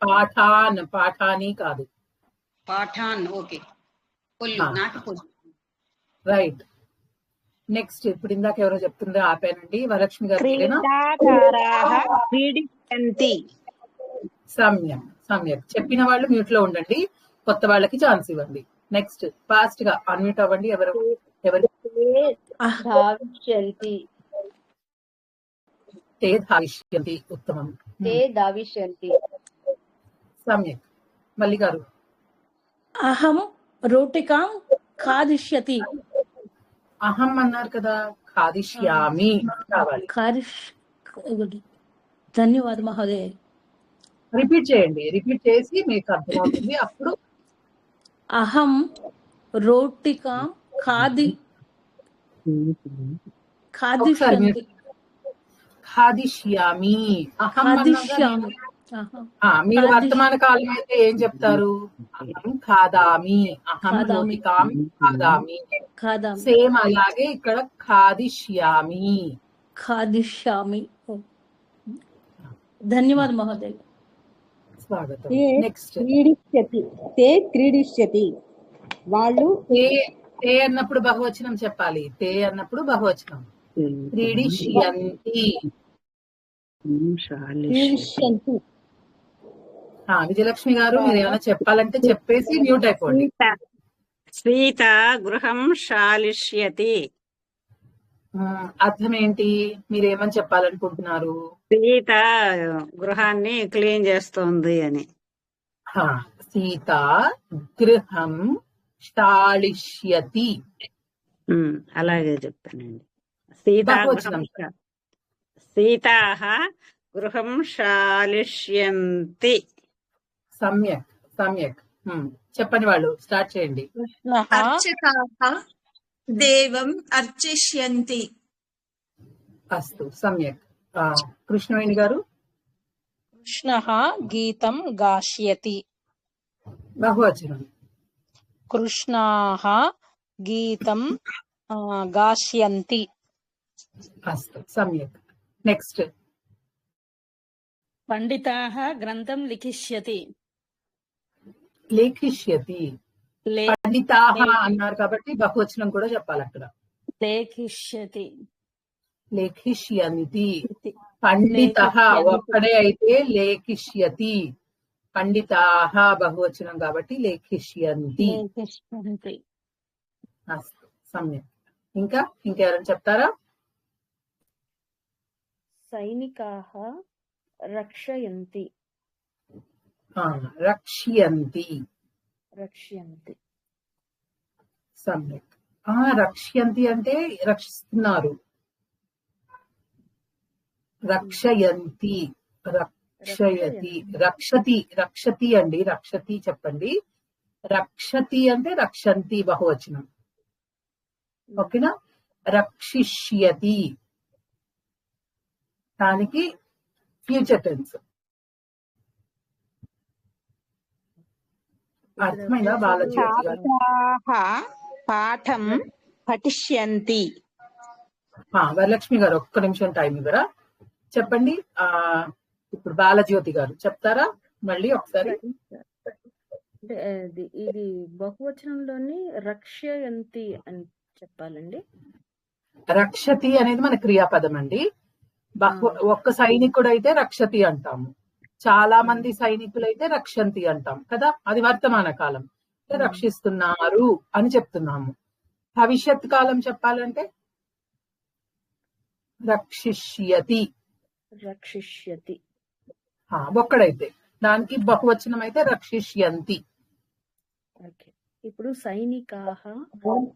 పాఠాన్, పాఠాని కాదు, పాఠాన్. Okay, right. నెక్స్ట్, ఇప్పుడు ఇందాక ఎవరో చెప్తుండే ఆపానండి, వరలక్ష్మి గారు. సమ్యక్ సమ్యక్. చెప్పిన వాళ్ళు మ్యూట్ లో ఉండండి, కొత్త వాళ్ళకి ఛాన్స్ ఇవ్వండి. నెక్స్ట్, ఫాస్ట్ గా అన్మ్యూట్ అవ్వండి. ఎవరు తే ధావిష్యంతి. ఉత్తమం. తే దావిష్యంతి. సమ్యక్. మల్లి గారు. అహం రోటికాం ఖాదిష్యతి. అహం అన్నారు కదా, ఖాదిష్యామి కావాలి. ధన్యవాద మహోదయ. రిపీట్ చేయండి, రిపీట్ చేసి మీకు అర్థమవుతుంది అప్పుడు. అహం రోటికాం ఖాదిష్యంతి. ఖాదిష్యామి. అహం ఖాదిష్యామి. మీరు వర్తమాన కాలం అయితే ఏం చెప్తారు? అహం ఖాదామి. అహం రోటికాం ఖాదామి. సేమ్ అలాగే ఇక్కడ ఖాదిష్యామి. ఖాదిష్యామి. ధన్యవాద మహోదయ. స్వాగతం. నెక్స్ట్, క్రీడిష్యతి. తే క్రీడిష్యతి. వాళ్ళు తే అన్నప్పుడు బహువచనం చెప్పాలి. తే అన్నప్పుడు బహువచనం. క్రీడిష్యంతి. విజయలక్ష్మి గారు, మీరు ఏమైనా చెప్పాలంటే చెప్పేసి మ్యూట్ అయిపోండి. సీత గృహం శాలిష్యతి. అర్థం ఏంటి? మీరేమని చెప్పాలనుకుంటున్నారు? సీత గృహాన్ని క్లీన్ చేస్తోంది అని. సీత గృహం శాలిష్యతి. అలాగే చెప్తానండి. సీతాః గృహం శాలిష్యంతి. సమ్యక్ సమ్యక్. చెప్పని వాళ్ళు స్టార్ట్ చేయండి. కృష్ణః అర్చకాः దేవం అర్చిష్యంతి. అస్తు సమ్యక్. కృష్ణవేణి గారు. కృష్ణః గీతం గాష్యతి. బహువచనం. కృష్ణాః గీతం గాష్యంతి. అస్తు సమ్యక్. నెక్స్ట్. పండితాః గ్రంథం లిఖిష్యతి. లేఖిష్యతి. పండితాః అన్నారు కాబట్టి బహువచనం కూడా చెప్పాలి అక్కడ. లేఖిష్యతి. లేఖిష్యంతి. పండితః ఒక్కడే అయితే లేఖిష్యతి. పండితాః బహువచనం కాబట్టి లేఖిష్యంతి. అస్తు సమ్యక్. ఇంకెవరైనా చెప్తారా? సైనికాః రక్షయంతి. రక్ష్యంతి. రక్ష్యంతి. సమ్యక్. రక్ష్యంతి అంటే రక్షిస్తున్నారు. రక్షయంతి. రక్షయతి. రక్షతి. రక్షతి అండి. రక్షతి చెప్పండి. రక్షతి అంటే రక్షంతి బహువచనం. ఓకేనా? రక్షిష్యతి దానికి ఫ్యూచర్ టెన్స్. అర్థమైందా బాలజ్యోతి గారు? ఛాత్రాः పాఠం పఠిష్యంతి. వరలక్ష్మి గారు ఒక్క నిమిషం టైం ఇవ్వరా? చెప్పండి. ఇప్పుడు బాలజ్యోతి గారు చెప్తారా మళ్ళీ ఒకసారి? ఇది బహువచనంలోని రక్షయంతి అని చెప్పాలండి. రక్షతి అనేది మన క్రియాపదం అండి. ఒక్క సైనికుడు అయితే రక్షతి అంటాము. చాలా మంది సైనికులైతే రక్షంతి అంటాం కదా. అది వర్తమాన కాలం. రక్షిస్తున్నారు అని చెప్తున్నాము. భవిష్యత్ కాలం చెప్పాలంటే రక్షిష్యతి. రక్షిష్యతి. ఒక్కడైతే దానికి బహువచనం అయితే రక్షిష్యంతి. ఇప్పుడు సైనికాః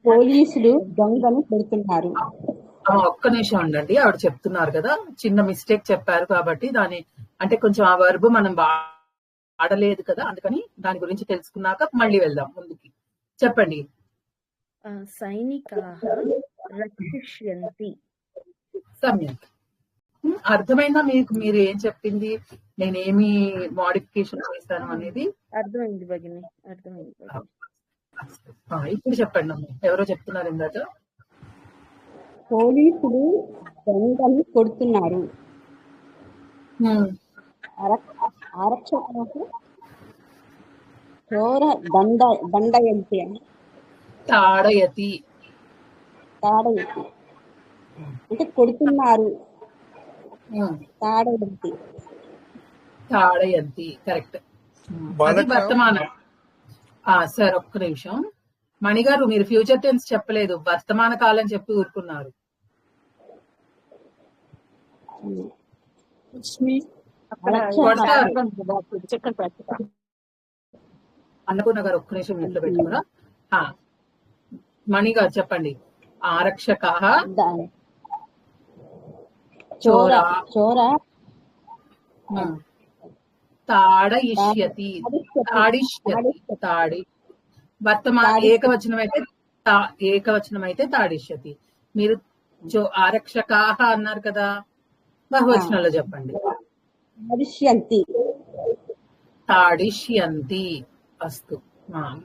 పోలీసులు దొంగను కొడుతున్నారు. ఒక్క నిమిషం ఉండండి. ఆవిడ చెప్తున్నారు కదా, చిన్న మిస్టేక్ చెప్పారు కాబట్టి దాని అంటే కొంచెం ఆ వర్బ్ మనం వాడలేదు కదా, అందుకని దాని గురించి తెలుసుకున్నాక మళ్ళీ వెళ్దాం ముందుకి. చెప్పండి. సైనికాః రక్షిష్యంతి. సమ్యక్. అర్థమైందా మీకు? మీరు ఏం చెప్పింది, నేనేమి మోడిఫికేషన్ చేశాను అనేది అర్థమైంది భగిని, అర్థమైంది. ఇప్పుడు చెప్పండి అమ్మ. ఎవరో చెప్తున్నారు ఇందాక. పోలీసులు దొంగను కొడుతున్నారు. ఆరక్షకులకు చోర దండయంతి అని. తాడయతి. తాడయతి అంటే కొడుతున్నారు. తాడయంతి. తాడయంతి కరెక్ట్. అది వర్తమానం. సార్ ఒక్క నిమిషం. మణిగారు మీరు ఫ్యూచర్ టెన్స్ చెప్పలేదు, వర్తమాన కాలం చెప్పి ఊరుకున్నారు. అన్నపూర్ణ గారు ఒక్క నిమిషం ఇంట్లో పెట్టుకురా. మణిగారు చెప్పండి. ఆరక్షకాః చోర తాడయిష్యతి. తాడి వర్తమాన ఏకవచనం అయితే తాడిష్యతి. మీరు ఆరక్షకాః అన్నారు కదా, బహువచనంలో చెప్పండి. తాడిష్యంతి. అస్తు.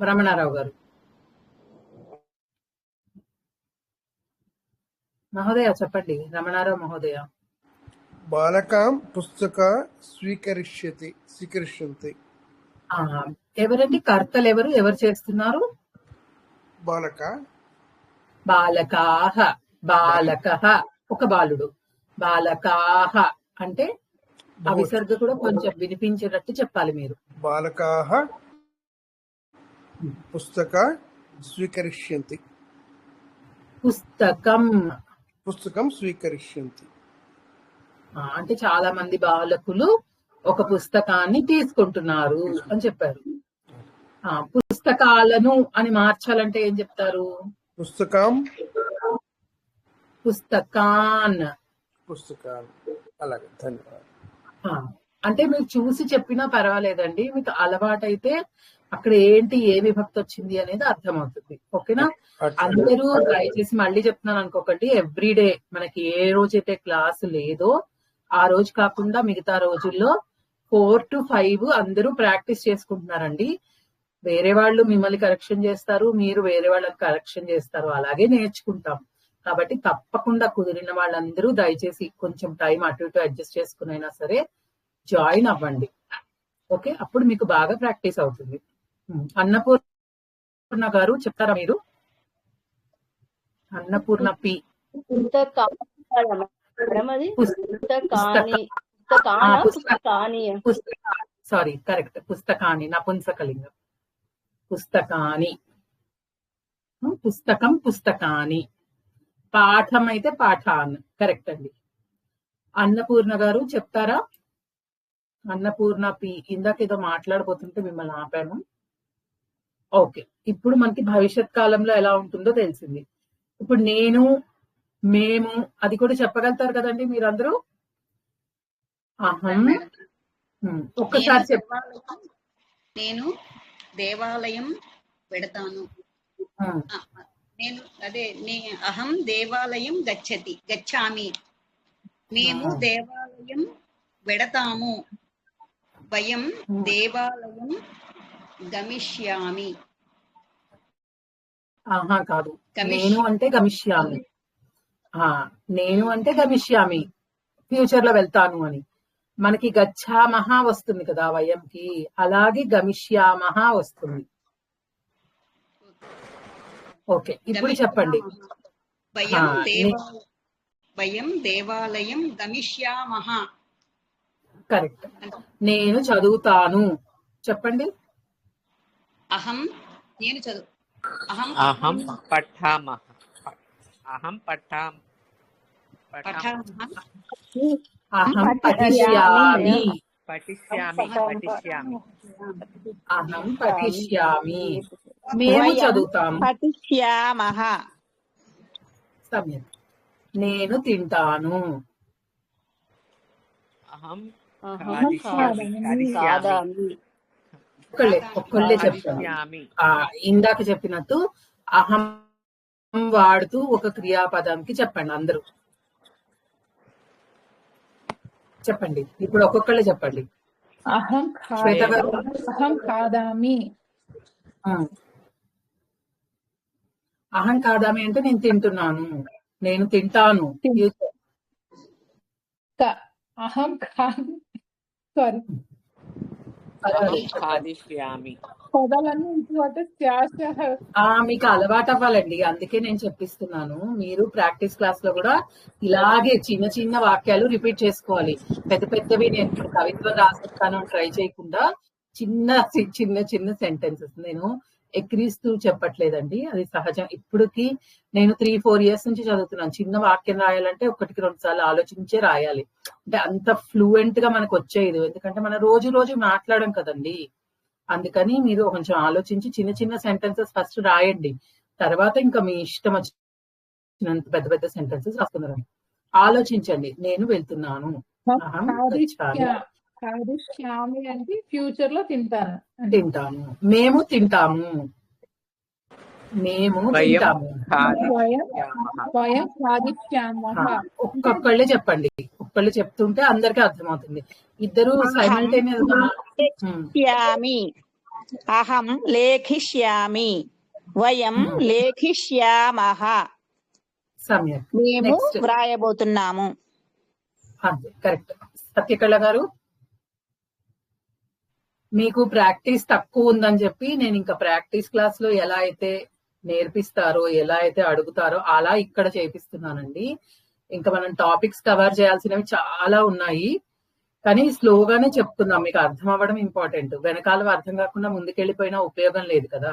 రమణారావు గారు. మహోదయ చెప్పండి. రమణారావు మహోదయ. బాలకాం పుస్తక స్వీకరిష్యంతి. ఎవరండి కర్తలు? ఎవరు చేస్తున్నారు? బాలకాః. బాలకః ఒక బాలుడు. బాలకాః అంటే ఆ విసర్గ కూడా కొంచెం వినిపించేటట్టు చెప్పాలి మీరు. బాలకాః పుస్తక స్వీకరిష్యంతి. పుస్తకం స్వీకరిష్యంతి అంటే చాలా మంది బాలకులు ఒక పుస్తకాన్ని తీసుకుంటున్నారు అని చెప్పారు. పుస్తకాలను అని మార్చాలంటే ఏం చెప్తారు? పుస్తకాన్. అలాగే, ధన్యవాదాలు. అంటే మీరు చూసి చెప్పినా పర్వాలేదండి. మీకు అలవాటైతే అక్కడ ఏంటి ఏ విభక్తి వచ్చింది అనేది అర్థమవుతుంది. ఓకేనా? అందరూ ట్రై చేసి, మళ్ళీ చెప్తున్నాను అనుకోకండి, ఎవ్రీడే మనకి ఏ రోజైతే క్లాస్ లేదో ఆ రోజు కాకుండా మిగతా రోజుల్లో 4 to 5 అందరూ ప్రాక్టీస్ చేసుకుంటున్నారండి. వేరే వాళ్ళు మిమ్మల్ని కరెక్షన్ చేస్తారు, మీరు వేరే వాళ్ళకి కరెక్షన్ చేస్తారు, అలాగే నేర్చుకుంటాం. కాబట్టి తప్పకుండా కుదిరిన వాళ్ళందరూ దయచేసి కొంచెం టైం అటు ఇటు అడ్జస్ట్ చేసుకునైనా సరే జాయిన్ అవ్వండి. ఓకే, అప్పుడు మీకు బాగా ప్రాక్టీస్ అవుతుంది. అన్నపూర్ణ గారు చెప్తారా మీరు? అన్నపూర్ణ పి. సారీ, కరెక్ట్, పుస్తకాని నపుంసకలింగం. పుస్తకాని, పుస్తకం పుస్తకాని, పాఠం అయితే పాఠాన్. కరెక్ట్ అండి. అన్నపూర్ణ గారు చెప్తారా? అన్నపూర్ణ పి. ఇందాకేదో మాట్లాడబోతుంటే మిమ్మల్ని ఆపాను. ఓకే, ఇప్పుడు మనకి భవిష్యత్ కాలంలో ఎలా ఉంటుందో తెలిసింది. ఇప్పుడు నేను, మేము అది కూడా చెప్పగలుగుతారు కదండి మీరందరూ? అహం, ఒక్కసారి నేను దేవాలయం వెడతాను. నేను అహం దేవాలయం గచ్చామి. మేము దేవాలయం వెడతాము. వయం దేవాలయం గమిష్యామి. ఆహా కాదు, నేను అంటే గమిష్యామి. నేను అంటే గమిష్యామి, ఫ్యూచర్ లో వెళ్తాను అని. మనకి గచ్చామహ వస్తుంది కదా వయంకి, అలాగే గమిష్యామహ వస్తుంది. ఓకే, ఇప్పుడు చెప్పండి. వయం దేవాలయం గమిష్యామహ. కరెక్ట్. నేను చదువుతాను చెప్పండి. అహం, నేను అహం పఠామహ. అహం పఠామహ. అహం పఠిష్యామి. అహం పఠిష్యామి. మేము చదువుతాము. పఠిష్యామః. సమ్యక్. నేను తింటాను. అహం ఒక్కళ్ళే చెప్తాను. ఇందాక చెప్పినట్టు అహం వాడుతూ ఒక క్రియాపదానికి చెప్పండి. అందరూ చెప్పండి. ఇప్పుడు ఒక్కొక్కళ్ళే చెప్పండి. అహం ఖాదామి. అహం ఖాదామి అంటే నేను తింటున్నాను, నేను తింటాను. అహం సారీ మీకు అలవాటు అవ్వాలండి, అందుకే నేను చెప్పిస్తున్నాను. మీరు ప్రాక్టీస్ క్లాస్ లో కూడా ఇలాగే చిన్న చిన్న వాక్యాలు రిపీట్ చేసుకోవాలి. పెద్ద పెద్దవి నేను కవిత్వం రాసిస్తాను ట్రై చేయకుండా చిన్న చిన్న చిన్న సెంటెన్సెస్. నేను ఎక్కిరిస్తూ చెప్పట్లేదండి, అది సహజం. ఇప్పటికి నేను 3-4 years నుంచి చదువుతున్నాను. చిన్న వాక్యం రాయాలంటే 1-2 సార్లు ఆలోచించే రాయాలి. అంటే అంత ఫ్లూయెంట్ గా మనకు వచ్చేది, ఎందుకంటే మనం రోజు మాట్లాడడం కదండి. అందుకని మీరు కొంచెం ఆలోచించి చిన్న చిన్న సెంటెన్సెస్ ఫస్ట్ రాయండి. తర్వాత ఇంకా మీ ఇష్టం వచ్చినంత పెద్ద పెద్ద సెంటెన్సెస్ రాస్తున్నారు. ఆలోచించండి. నేను వెళ్తున్నాను. ఖాదిష్యామి అంటే ఫ్యూచర్ లో తింటాను. మేము తింటాము. మేము తింటాము. ఒక్కొక్కళ్ళే చెప్పండి. ఒక్కళ్ళు చెప్తుంటే అందరికీ అర్థమవుతుంది. ఇద్దరు సైమల్టేనియస్ గా. అహం లేఖిష్యామి. వయం లేఖిష్యామః. సమ్యక్. మేము వ్రాయబోతున్నాము. అంతే, కరెక్ట్. సత్యకళ గారు, మీకు ప్రాక్టీస్ తక్కువ ఉందని చెప్పి నేను ఇంకా ప్రాక్టీస్ క్లాస్ లో ఎలా అయితే నేర్పిస్తారో, ఎలా అయితే అడుగుతారో అలా ఇక్కడ చేపిస్తున్నానండి. ఇంకా మనం టాపిక్స్ కవర్ చేయాల్సినవి చాలా ఉన్నాయి, కానీ స్లోగానే చెప్తున్నాం. మీకు అర్థం అవ్వడం ఇంపార్టెంట్. వెనకాల అర్థం కాకుండా ముందుకెళ్ళిపోయినా ఉపయోగం లేదు కదా.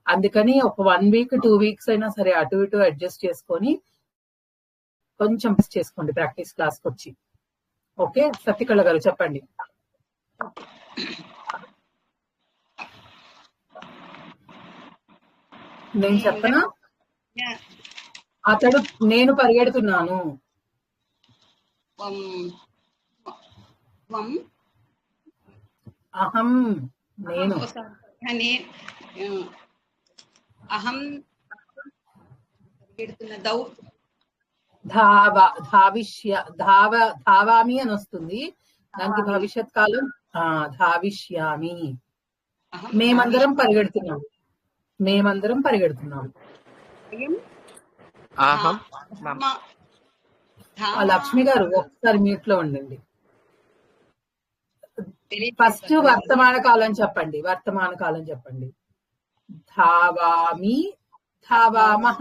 అందుకని ఒక 1 week 2 weeks అయినా సరే అటు ఇటు అడ్జస్ట్ చేసుకొని కొంచెం చేసుకోండి ప్రాక్టీస్ క్లాస్కి వచ్చి. ఓకే, సత్యకళ గారు చెప్పండి. నేను చెప్పనా? అతడు, నేను పరిగెడుతున్నాను. అహం, నేను. నే అహం పరిగెడుతున్న ధావామి అని వస్తుంది. దానికి భవిష్యత్ కాలం ధావిష్యామి. మేమందరం పరిగెడుతున్నాం. అహం లక్ష్మి గారు ఒకసారి మ్యూట్ లో ఉండండి. ఫస్ట్ వర్తమాన కాలం చెప్పండి. ధావామి ధావామః.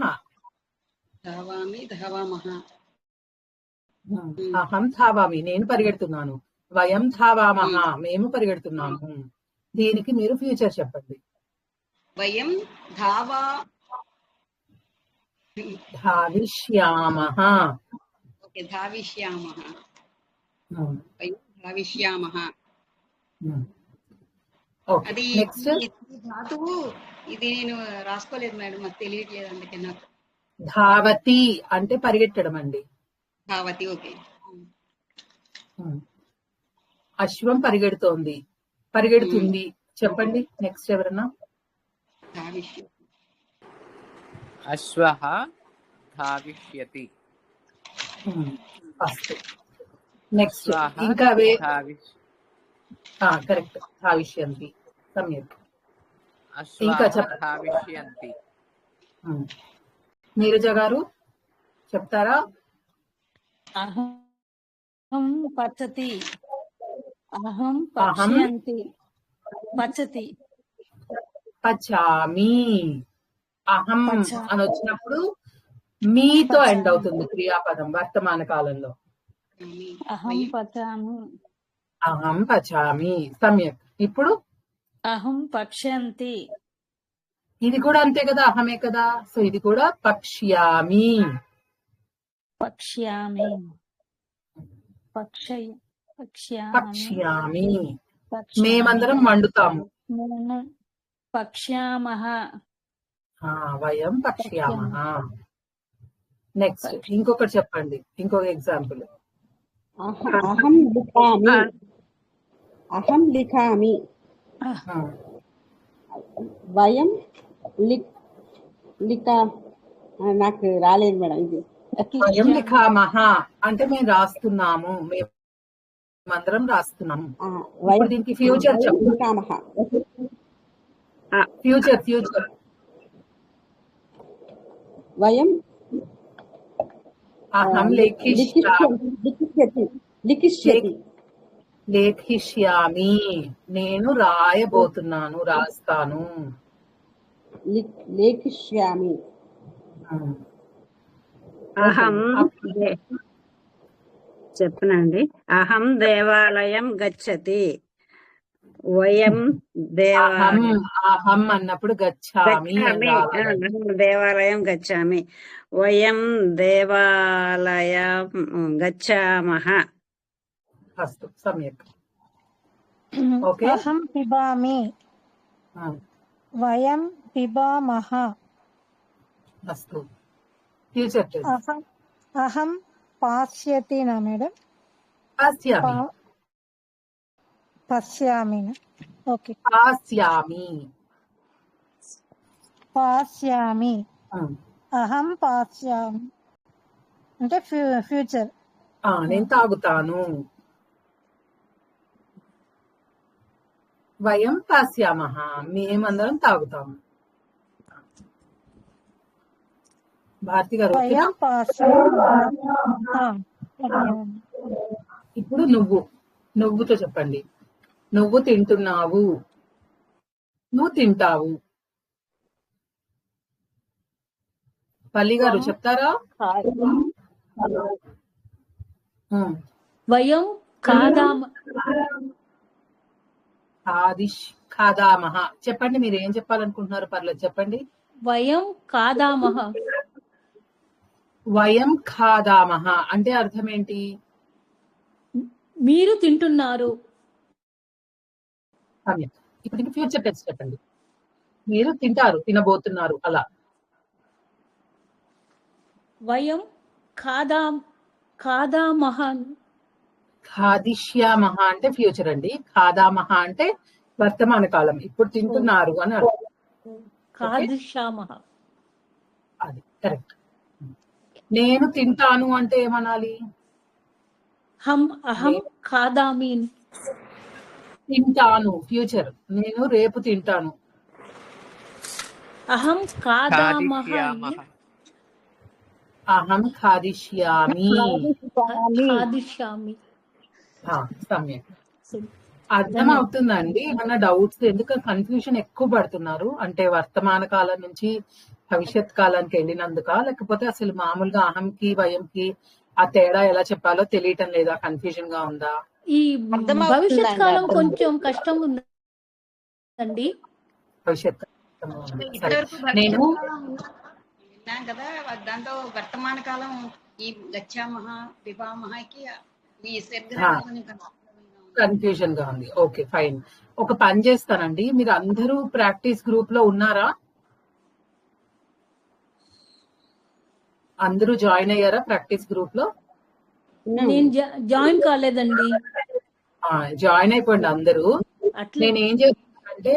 అహం ధావామి నేను పరిగెడుతున్నాను. వయం ధావామః మేము పరిగెడుతున్నాము. దీనికి మీరు ఫ్యూచర్ చెప్పండి. వయం ధావిష్యామః. అది ధాతువు ఇది నేను రాసుకోలేదు మేడం, నాకు తెలియట్లేదు, అందుకే నాకు. ధావతి అంటే పరిగెట్టడం అండి. ధావతి, ఓకే. అశ్వం పరిగెడుతుంది. చెప్పండి. నెక్స్ట్ ఎవరన్నా? అశ్వః ధావిష్యతి. ఫస్ట్. నెక్స్ట్ ఇంకా కరెక్ట్. ధావిష్యంతి. సమ్యక్. ఇంకా ధావిష్యంతి. నీరజ గారు చెప్తారా? అహం పచతి. అహం పచ్యంతి. పచతి. పచామి. అహం అని వచ్చినప్పుడు మీతో ఎండ్ అవుతుంది క్రియాపదం వర్తమాన కాలంలో. అహం పచామి. సమ్యక్. ఇప్పుడు అహం పక్ష్యంతి. ఇది కూడా అంతే కదా, అహమే కదా. సో ఇది కూడా పక్ష్యామి. మేమందరం వండుతాము. పక్ష్యామః. వయం పక్ష్యామః. నెక్స్ట్ ఇంకొకటి చెప్పండి. ఇంకొక ఎగ్జాంపుల్. అహం లిఖామి. వయం నాకు రాలేదు మేడం ఇది. వయం లిఖామః అంటే మేము రాస్తున్నాము, మేమందరం రాస్తున్నాము. దీనికి ఫ్యూచర్ చెప్పామః. ఫ్యూచర్ వయం అహం లేఖిష్యామి. నేను రాయబోతున్నాను, రాస్తాను. లేఖిష్యామి. అహం చెప్పనండి. అహం దేవాలయం గచ్చతి. వయం అహం అన్నప్పుడు గచ్చామి. దేవాలయం గచ్చామి. వయం దేవాలయం గచ్చామః. అస్తు సమ్యక్. ఓకే. అహం పిబామి. వయం పిబామః. అస్తు. ఫ్యూచర్. అహం పాస్యతి నా మేడం. పశ్యామి. ఓకే. పాస్యామి. అహం పాస్యామి అంటే ఫ్యూచర్. నేను తాగుతాను. వయం పాస్యామః మేమందరం తాగుతాము. భారతి గారు ఇప్పుడు నువ్వుతో చెప్పండి. నువ్వు తింటున్నావు. నువ్వు తింటావు. పల్లి గారు చెప్తారా? వయం ఖాదామః. చెప్పండి, మీరు ఏం చెప్పాలనుకుంటున్నారు? పర్లేదు చెప్పండి. వయం ఖాదామః. వయం ఖాదామః అంటే అర్థం ఏంటి? మీరు తింటున్నారు. ఇప్పుడు ఫ్యూచర్ టెన్స్ చెప్పండి. మీరు తింటారు, తినబోతున్నారు అలా. వయం ఖాదామః. ఖాదిష్యామః అంటే ఫ్యూచర్ అండి. ఖాదామః అంటే వర్తమాన కాలం, ఇప్పుడు తింటున్నారు అని అర్థం. खादिष्यामः అది కరెక్ట్. నేను తింటాను అంటే ఏమనాలి? अहं खादामि తింటాను ఫ్యూచర్, నేను రేపు తింటాను. अहं खादामः खादिष्यामः అహం ఖాదిష్యామి. खादिष्यामि సమ్యక్. అర్థం అవుతుందండి? ఏమన్నా డౌట్స్? ఎందుకంటే కన్ఫ్యూజన్ ఎక్కువ పడుతున్నారు అంటే వర్తమాన కాలం నుంచి భవిష్యత్ కాలానికి వెళ్ళినందుక, లేకపోతే అసలు మామూలుగా అహంకి వయంకి ఆ తేడా ఎలా చెప్పాలో తెలియటం లేదా, కన్ఫ్యూజన్ గా ఉందా? ఈ భవిష్యత్ కాలం కొంచెం కష్టం ఉందండి. భవిష్యత్ ఇప్పటివరకు నేను విన్నాం కదా, దాంతో వర్తమాన కాలం ఈ గచ్చామహ పిబామహకి ఈ కన్ఫ్యూజన్ గా ఉంది. Okay fine. ఒక పని చేస్తానండి, మీరు అందరూ ప్రాక్టీస్ గ్రూప్ లో ఉన్నారా? అందరూ జాయిన్ అయ్యారా ప్రాక్టీస్ గ్రూప్ లో? నేను జాయిన్ కాలేదండి. జాయిన్ అయిపోండి అందరూ. నేను ఏం చేస్తానంటే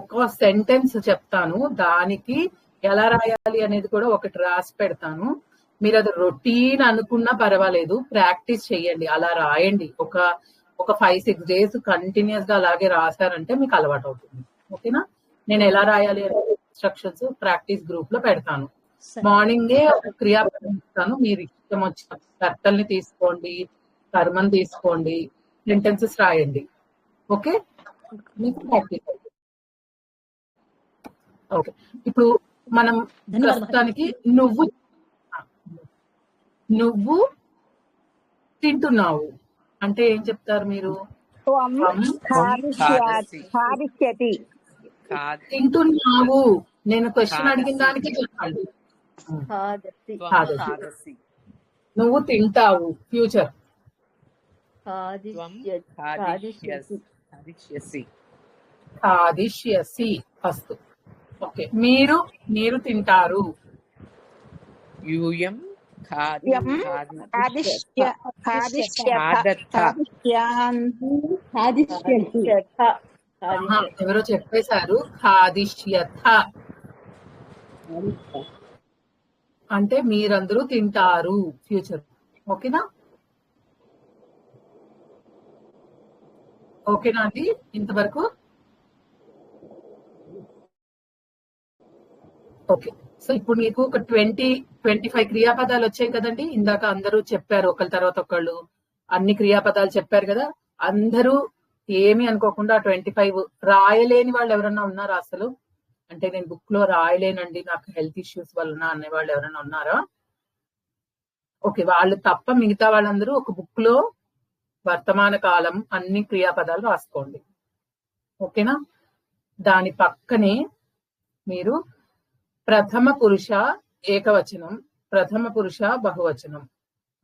ఒక సెంటెన్స్ చెప్తాను, దానికి ఎలా రాయాలి అనేది కూడా ఒకటి రాసి పెడతాను. మీరు అది రొటీన్ అనుకున్నా పర్వాలేదు, ప్రాక్టీస్ చెయ్యండి, అలా రాయండి. ఒక 5-6 days కంటిన్యూస్ గా అలాగే రాశారంటే మీకు అలవాటు అవుతుంది. ఓకేనా? నేను ఎలా రాయాలి అనే ఇన్స్ట్రక్షన్స్ ప్రాక్టీస్ గ్రూప్ లో పెడతాను. మార్నింగే ఒక క్రియాపదం ఇస్తాను, మీరు ఇష్టం వచ్చిన కర్తల్ని తీసుకోండి, కర్మని తీసుకోండి, సెంటెన్సెస్ రాయండి. ఓకే, మీకు ప్రాక్టీస్. ఓకే, ఇప్పుడు మనం ప్రస్తుతానికి నువ్వు తింటున్నావు అంటే ఏం చెప్తారు మీరు? తింటున్నావు. నేను క్వశ్చన్ అడిగిన దానికి చెప్పండి. నువ్వు తింటావు ఫ్యూచర్. ఖాదిష్యసి ఫస్ట్. ఓకే, మీరు తింటారు. యూయం ఎవరో చెప్పేశారు ఖాదిష్యత అంటే మీరందరూ తింటారు ఫ్యూచర్. ఓకేనా? ఓకేనా అండి ఇంతవరకు? ఓకే, సో ఇప్పుడు మీకు ఒక 20-25 క్రియాపదాలు వచ్చాయి కదండి. ఇందాక అందరూ చెప్పారు ఒకళ్ళ తర్వాత ఒకళ్ళు, అన్ని క్రియాపదాలు చెప్పారు కదా. అందరూ ఏమి అనుకోకుండా 25 రాయలేని వాళ్ళు ఎవరన్నా ఉన్నారా అసలు? అంటే నేను బుక్ లో రాయలేనండి నాకు హెల్త్ ఇష్యూస్ వలన అనే వాళ్ళు ఎవరైనా ఉన్నారా? ఓకే, వాళ్ళు తప్ప మిగతా వాళ్ళందరూ ఒక బుక్ లో వర్తమాన కాలం అన్ని క్రియాపదాలు రాసుకోండి. ఓకేనా? దాని పక్కనే మీరు ప్రథమ పురుష ఏకవచనం, ప్రథమ పురుష బహువచనం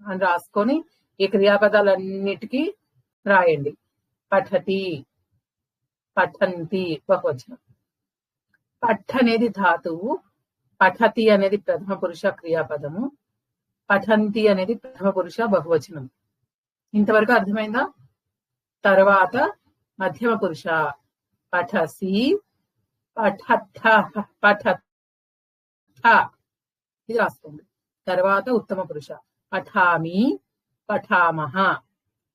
అని రాసుకొని ఈ క్రియాపదాలన్నిటికీ రాయండి. పఠతి, పఠంతి బహువచనం. పఠ్ అనేది ధాతువు, పఠతి అనేది ప్రథమ పురుష క్రియాపదము, పఠంతి అనేది ప్రథమ పురుష బహువచనం. ఇంతవరకు అర్థమైందా? తర్వాత మధ్యమ పురుష పఠసి, పఠత్థ, పఠత్ ఇది రాసుకోండి. తర్వాత ఉత్తమ పురుష పఠామి, పఠామహ.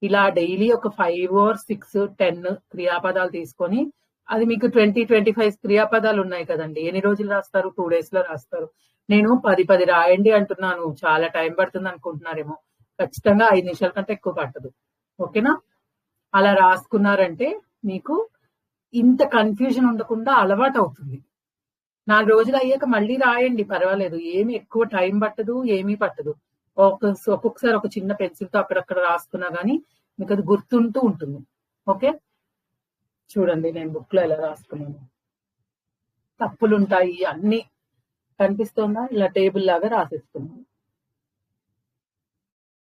ఇలా డైలీ ఒక 5 or 6, 10 క్రియాపదాలు తీసుకొని, అది మీకు 20-25 క్రియాపదాలు ఉన్నాయి కదండి. ఎన్ని రోజులు రాస్తారు? 2 days లో రాస్తారు. నేను 10 రాయండి అంటున్నాను, చాలా టైం పడుతుంది అనుకుంటున్నారేమో. ఖచ్చితంగా 5 నిమిషాల కంటే ఎక్కువ పట్టదు. ఓకేనా? అలా రాసుకున్నారంటే మీకు ఇంత కన్ఫ్యూజన్ ఉండకుండా అలవాటు అవుతుంది. 4 రోజులు అయ్యాక మళ్ళీ రాయండి, పర్వాలేదు. ఏమి ఎక్కువ టైం పట్టదు, ఏమీ పట్టదు. ఒక్కొక్కసారి ఒక చిన్న పెన్సిల్తో అక్కడక్కడ రాసుకున్నా గానీ మీకు అది గుర్తుంటూ ఉంటుంది. ఓకే, చూడండి నేను బుక్ లో ఎలా రాసుకున్నాను. తప్పులు ఉంటాయి, అన్ని కనిపిస్తుందా? ఇలా టేబుల్ లాగా రాసేసుకున్నాను.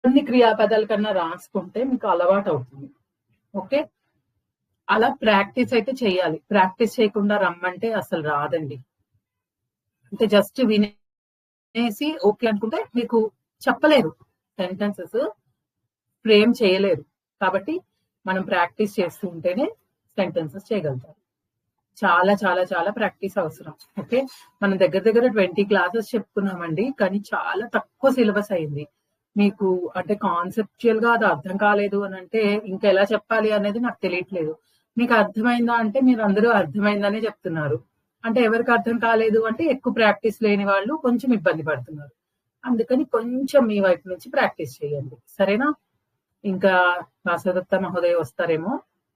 అన్ని క్రియాపదాల కన్నా రాసుకుంటే మీకు అలవాటు అవుతుంది. ఓకే, అలా ప్రాక్టీస్ అయితే చేయాలి. ప్రాక్టీస్ చేయకుండా రమ్మంటే అసలు రాదండి. అంటే జస్ట్ వినేసి ఓకే అనుకుంటే మీకు చెప్పలేరు, సెంటెన్సెస్ ఫ్రేమ్ చేయలేరు. కాబట్టి మనం ప్రాక్టీస్ చేస్తూ ఉంటేనే సెంటెన్సెస్ చేయగలుగుతారు. చాలా చాలా చాలా ప్రాక్టీస్ అవసరం. ఓకే, మనం దగ్గర దగ్గర 20 క్లాసెస్ చెప్పుకున్నామండి, కానీ చాలా తక్కువ సిలబస్ అయింది. మీకు అంటే కాన్సెప్చువల్ గా అది అర్థం కాలేదు అని అంటే ఇంకా ఎలా చెప్పాలి అనేది నాకు తెలియట్లేదు. మీకు అర్థమైందా అంటే మీరు అందరూ అర్థమైందనే చెప్తున్నారు. అంటే ఎవరికి అర్థం కాలేదు అంటే ఎక్కువ ప్రాక్టీస్ లేని వాళ్ళు కొంచెం ఇబ్బంది పడుతున్నారు. అందుకని కొంచెం మీ వైపు నుంచి ప్రాక్టీస్ చేయండి, సరేనా? ఇంకా వాసదత్త మహోదయ వస్తారేమో,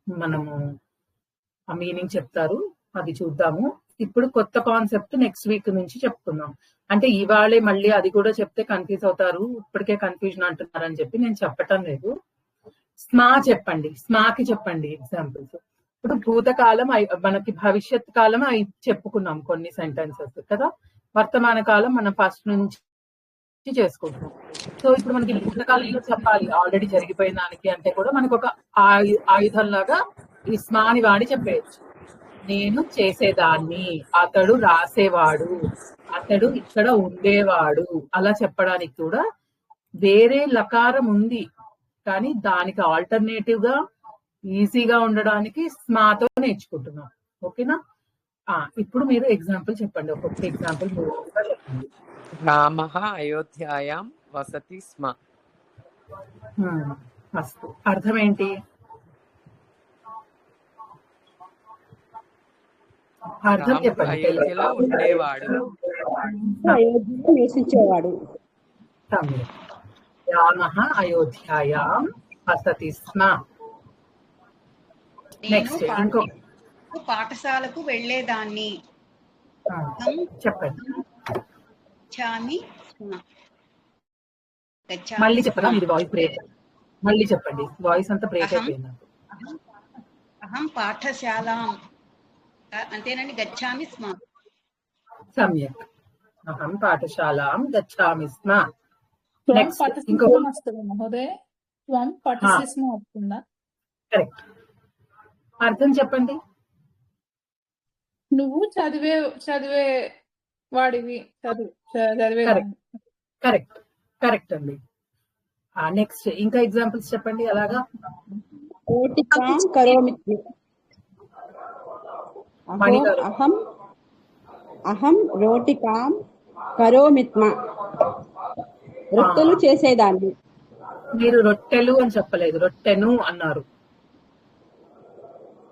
మనము ఆ మీనింగ్ చెప్తారు, అది చూద్దాము. ఇప్పుడు కొత్త కాన్సెప్ట్ నెక్స్ట్ వీక్ నుంచి చెప్పుకుందాం. అంటే ఇవాళే మళ్ళీ అది కూడా చెప్తే కన్ఫ్యూజ్ అవుతారు, ఇప్పటికే కన్ఫ్యూజన్ అంటున్నారు అని చెప్పి నేను చెప్పటం లేదు. స్మా చెప్పండి, స్మాకి చెప్పండి ఎగ్జాంపుల్స్. ఇప్పుడు భూతకాలం మనకి భవిష్యత్ కాలం చెప్పుకున్నాం కొన్ని సెంటెన్సెస్ కదా. వర్తమాన కాలం మనం ఫస్ట్ నుంచి చేసుకుంటున్నాం. సో ఇప్పుడు మనకి భూతకాలంలో చెప్పాలి ఆల్రెడీ జరిగిపోయిన దానికి అంటే కూడా మనకు ఒక ఆయుధం లాగా ఈ స్మాని వాడి చెప్పేయచ్చు. నేను చేసేదాన్ని, అతడు రాసేవాడు, అతడు ఇక్కడ ఉండేవాడు, అలా చెప్పడానికి కూడా వేరే లకారం ఉంది, కానీ దానికి ఆల్టర్నేటివ్ గా ఈజీగా ఉండడానికి స్మాతో నేర్చుకుంటున్నాం. ఓకేనా? ఇప్పుడు మీరు ఎగ్జాంపుల్ చెప్పండి, ఒక్కొక్క ఎగ్జాంపుల్ చెప్పండి. రామః అయోధ్యాయాం వసతి స్మ. మస్తు. అర్థం ఏంటి? అర్థం రాముడు చెప్పండి. అయోధ్యలో ఉండేవాడు. అయోధ్యలో నివసించేవాడు. రామః అయోధ్యాయాం వసతి స్మ. నెక్స్ట్ ఇంకో పాఠశాలకు వెళ్ళేదాన్ని. చెప్పండి. గచ్చామి స్మ. మళ్ళీ చెప్పరా? మీరు వాయిస్ బ్రేక్, మళ్ళీ చెప్పండి, వాయిస్ అంతా బ్రేక్ అయిపోయింది. అహం పాఠశాలాం అంతేనండి. గచ్చామి స్మ. సమ్యక్. అహం పాఠశాలాం గచ్చామి స్మ. త్వం నెక్స్ట్ ఇంకో పఠసి స్మ వస్తుందా మహోదయ? త్వం పఠసి స్మ వస్తుందా? కరెక్ట్. అర్థం చెప్పండి. నువ్వు చదివే వాడివి, చదివే. కరెక్ట్ కరెక్ట్ అండి. నెక్స్ట్ ఇంకా ఎగ్జాంపుల్స్ చెప్పండి అలాగా. రోటికాం కరోమిత్మి. అహం అహం రోటికాం కరోమిత్మ. రొట్టెలు చేసేదాన్ని. మీరు రొట్టెలు అని చెప్పలేదు, రొట్టెను అన్నారు.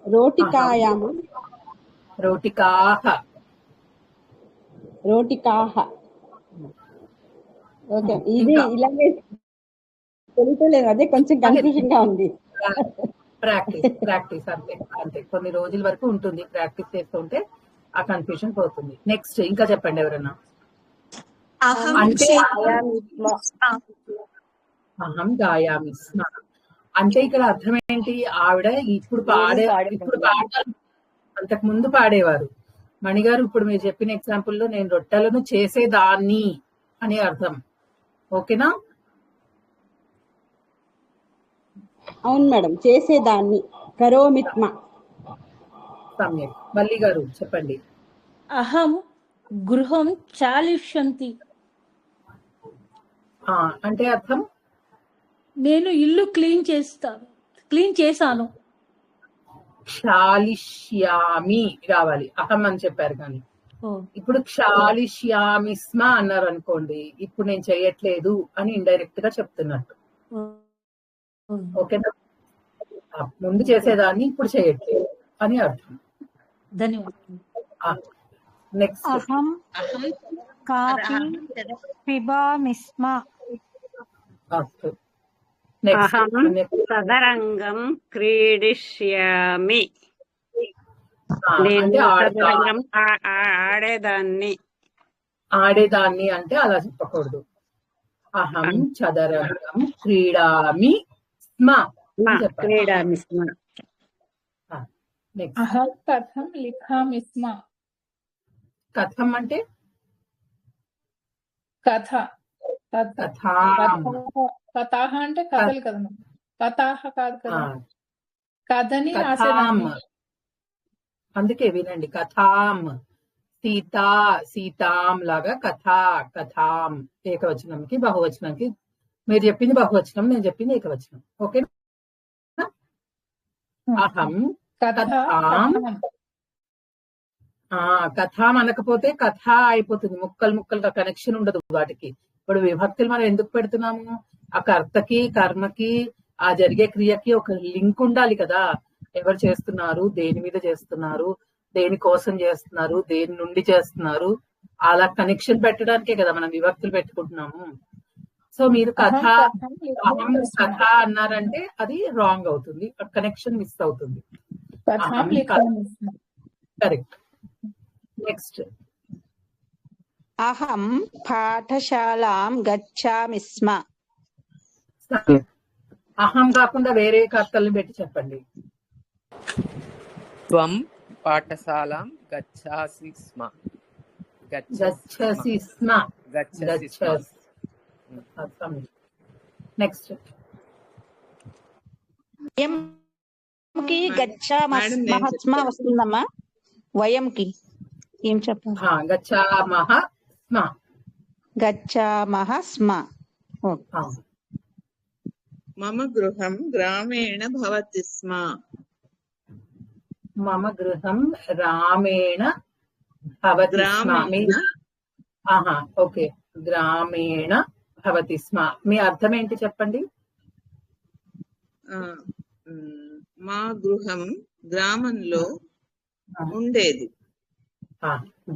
రోటికాయాము. రోటికాహ. రోటికాహ. ఓకే, ఇది ఇలాగే తెలియలేదు, అదే కొంచెం కన్ఫ్యూజన్ గా ఉంది. ప్రాక్టీస్ అంతే అంతే, కొన్ని రోజుల వరకు ఉంటుంది, ప్రాక్టీస్ చేస్తుంటే ఆ కన్ఫ్యూజన్ పోతుంది. నెక్స్ట్ ఇంకా చెప్పండి ఎవరన్నా. అంటే అహం గాయామి స్మ అంటే ఇక్కడ అర్థం ఏంటి? ఆవిడ ఇప్పుడు పాడారు, అంతకు ముందు పాడేవారు. మణిగారు ఇప్పుడు మీరు చెప్పిన ఎగ్జాంపుల్లో నేను రొట్టెలను చేసేదాన్ని అని అర్థం. ఓకేనా? అవును మేడం, చేసేదాన్ని. కరోమిత్మ. సమ్యక్. మల్లి గారు చెప్పండి. అహం గృహం చాలిష్యంతి. అంటే అర్థం నేను ఇల్లు క్లీన్ చేశాను. క్షాళిష్యామి రావాలి, అహం అని చెప్పారు కానీ. ఇప్పుడు క్షాళిష్యామి స్మ అన్నారు అనుకోండి, ఇప్పుడు నేను చేయట్లేదు అని ఇండైరెక్ట్ గా చెప్తున్నట్టు. ఓకేనా? ముందు చేసేదాన్ని ఇప్పుడు చేయట్లేదు అని అర్థం. ధన్యవాదాలు. నెక్స్ట్ అహం కాఫీ పిబామి స్మ. అహం చదరంగం క్రీడిష్యామి. నేను చదరంగం ఆడేదాన్ని అంటే అలా చెప్పకూడదు. అహం చదరంగం క్రీడామి స్మ. క్రీడామి స్మ. అహం కథం లిఖామి స్మ. కథం అంటే కథ. కథాహ అంటే కథలు కదా, కథాహ కాదు కదా, కథని రాసేదాన్ని. అందుకే వినండి, కథాం. సీతాం లాగా కథాం. ఏకవచనంకి బహువచనంకి మీరు చెప్పింది బహువచనం, నేను చెప్పింది ఏకవచనం. ఓకే. అహం కథాం కథాం అనకపోతే కథ అయిపోతుంది, ముక్కలు ముక్కలుగా కనెక్షన్ ఉండదు వాటికి. ఇప్పుడు విభక్తులు మనం ఎందుకు పెడుతున్నాము? ఆ కర్తకి కర్మకి ఆ జరిగే క్రియకి ఒక లింక్ ఉండాలి కదా. ఎవరు చేస్తున్నారు, దేని మీద చేస్తున్నారు, దేని కోసం చేస్తున్నారు, దేని నుండి చేస్తున్నారు, అలా కనెక్షన్ పెట్టడానికే కదా మనం విభక్తులు పెట్టుకుంటున్నాము. సో మీరు కథ కథ అన్నారంటే అది రాంగ్ అవుతుంది, కనెక్షన్ మిస్ అవుతుంది. కరెక్ట్. నెక్స్ట్ అహం పాఠశాలాం గచ్చామి స్మ. అహం కాకుండా వేరే కర్తల్ని పెట్టి చెప్పండి. త్వం పాఠశాలాం గచ్ఛాసి స్మ. గచ్చసి స్మ. నెక్స్ట్ వయంకి గచ్చామహ వస్తుందమ్మా. వయంకి ఏం చెప్పాలి? గచ్చామహ స్మ. గచ్చామహ స్మ. మమ గృహం గ్రామేణ భవతి స్మ. మమ గృహం రామేణ భవతి స్మ. ఓకే, గ్రామేణ భవతి స్మ. మీ అర్థం ఏంటి చెప్పండి? మా గృహం గ్రామంలో ఉండేది.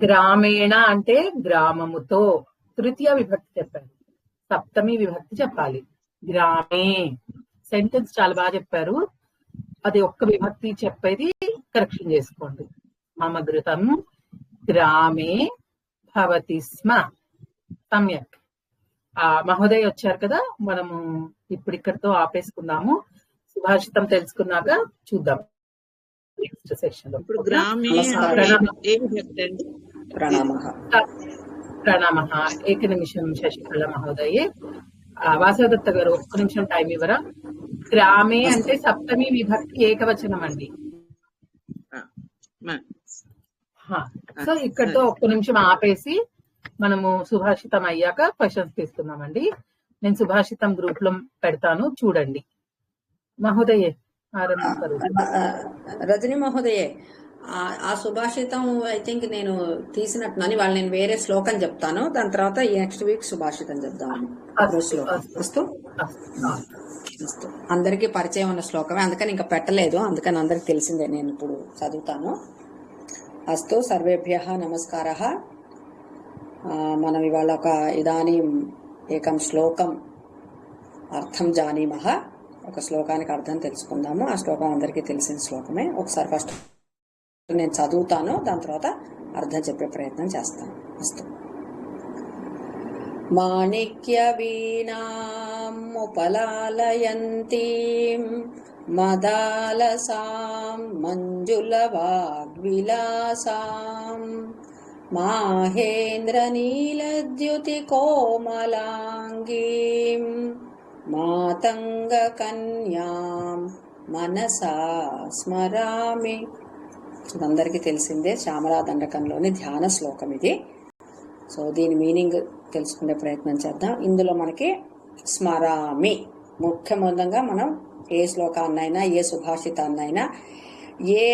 గ్రామేణ అంటే గ్రామముతో. తృతీయ విభక్తి చెప్పారు, సప్తమి విభక్తి చెప్పాలి. గ్రామే సెంటెన్స్ చాలా బాగా చెప్పారు. అది ఒక్క విభక్తి చెప్పేది కరెక్షన్ చేసుకోండి. మమ గృహం గ్రామే భవతి స్మ. సమ్యక్. మహోదయ్ వచ్చారు కదా, మనము ఇప్పుడు ఇక్కడితో ఆపేసుకుందాము. సుభాషితం తెలుసుకున్నాక చూద్దాం నెక్స్ట్ సెక్షన్ లో. ప్రణామః. ఏక నిమిషం శశికళ మహోదయే. వాసవదత్త గారు ఒక్క నిమిషం టైం ఇవ్వరా? గ్రామే అంటే సప్తమి విభక్తి ఏకవచనం అండి. సో ఇక్కడితో ఒక్క నిమిషం ఆపేసి మనము సుభాషితం అయ్యాక క్వశ్చన్స్ తీసుకుందామండి. నేను సుభాషితం గ్రూప్ లో పెడతాను, చూడండి. మహోదయే ఆరంభిస్తారు. రజని మహోదయే, ఆ సుభాషితం ఐ థింక్ నేను తీసినట్టున్నాను. వాళ్ళు నేను వేరే శ్లోకం చెప్తాను, దాని తర్వాత నెక్స్ట్ వీక్ సుభాషితం చెప్దామని. అందరికీ పరిచయం ఉన్న శ్లోకమే, అందుకని ఇంకా పెట్టలేదు, అందుకని అందరికి తెలిసిందే. నేను ఇప్పుడు చదువుతాను. అస్తు సర్వేభ్యః నమస్కారః. మనం ఇవాళ ఇదానీం ఏకం శ్లోకం అర్థం జానీమః. ఒక శ్లోకానికి అర్థం తెలుసుకుందాము. ఆ శ్లోకం అందరికీ తెలిసిన శ్లోకమే. ఒకసారి ఫస్ట్ నేను చదువుతాను, దాని తర్వాత అర్థం చెప్పే ప్రయత్నం చేస్తాను. అస్తు. మాణిక్య వీణాముపలాలయంతీం మదాలసాం మంజుల వాగ్విలాసాం మాహేంద్ర నీలద్యుతి కోమలాంగీం మాతంగ కన్యాం మనసా స్మరామి. అందరికీ తెలిసిందే, శ్యామలా దండకంలోని ధ్యాన శ్లోకం ఇది. సో దీని మీనింగ్ తెలుసుకునే ప్రయత్నం చేద్దాం. ఇందులో మనకి స్మరామి ముఖ్యమందంగా మనం ఏ శ్లోకాన్నైనా ఏ సుభాషితాన్నైనా ఏ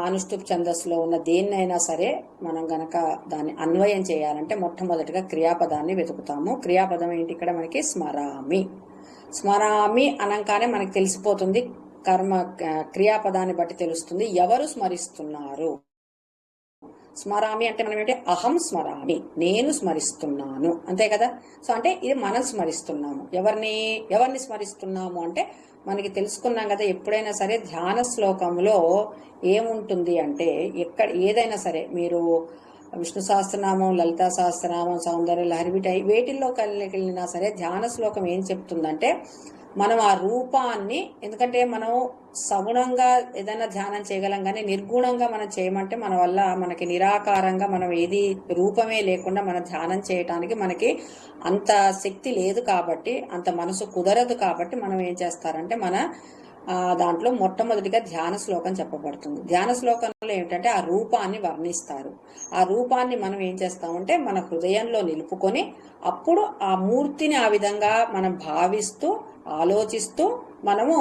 అనుష్ఠుప్ ఛందస్సులో ఉన్న దేన్నైనా సరే మనం గనక దాన్ని అన్వయం చేయాలంటే మొట్టమొదటిగా క్రియాపదాన్ని వెతుకుతాము. క్రియాపదం ఏంటి ఇక్కడ మనకి? స్మరామి. స్మరామి అనంగానే మనకి తెలిసిపోతుంది, కర్మ క్రియాపదాన్ని బట్టి తెలుస్తుంది ఎవరు స్మరిస్తున్నారు. స్మరామి అంటే మనం ఏంటి? అహం స్మరామి, నేను స్మరిస్తున్నాను, అంతే కదా. సో అంటే ఇది మనం స్మరిస్తున్నాము. ఎవరిని స్మరిస్తున్నాము అంటే మనకి తెలుసుకున్నాం కదా, ఎప్పుడైనా సరే ధ్యాన శ్లోకంలో ఏముంటుంది అంటే ఏదైనా సరే మీరు విష్ణు సహస్రనామం, లలితా సహస్రనామం, సౌందర్య లహరి వేటిల్లో వెళ్ళినా సరే ధ్యాన శ్లోకం ఏం చెప్తుందంటే మనం ఆ రూపాన్ని, ఎందుకంటే మనం సగుణంగా ఏదైనా ధ్యానం చేయగలం కానీ నిర్గుణంగా మనం చేయమంటే మన వల్ల మనకి నిరాకారంగా మనం ఏది రూపమే లేకుండా మనం ధ్యానం చేయటానికి మనకి అంత శక్తి లేదు కాబట్టి, అంత మనసు కుదరదు కాబట్టి మనం ఏం చేస్తారంటే మన దాంట్లో మొట్టమొదటిగా ధ్యాన శ్లోకం చెప్పబడుతుంది. ధ్యాన శ్లోకంలో ఏమిటంటే ఆ రూపాన్ని వర్ణిస్తారు. ఆ రూపాన్ని మనం ఏం చేస్తామంటే మన హృదయంలో నిలుపుకొని అప్పుడు ఆ మూర్తిని ఆ విధంగా మనం భావిస్తూ ఆలోచిస్తూ మనము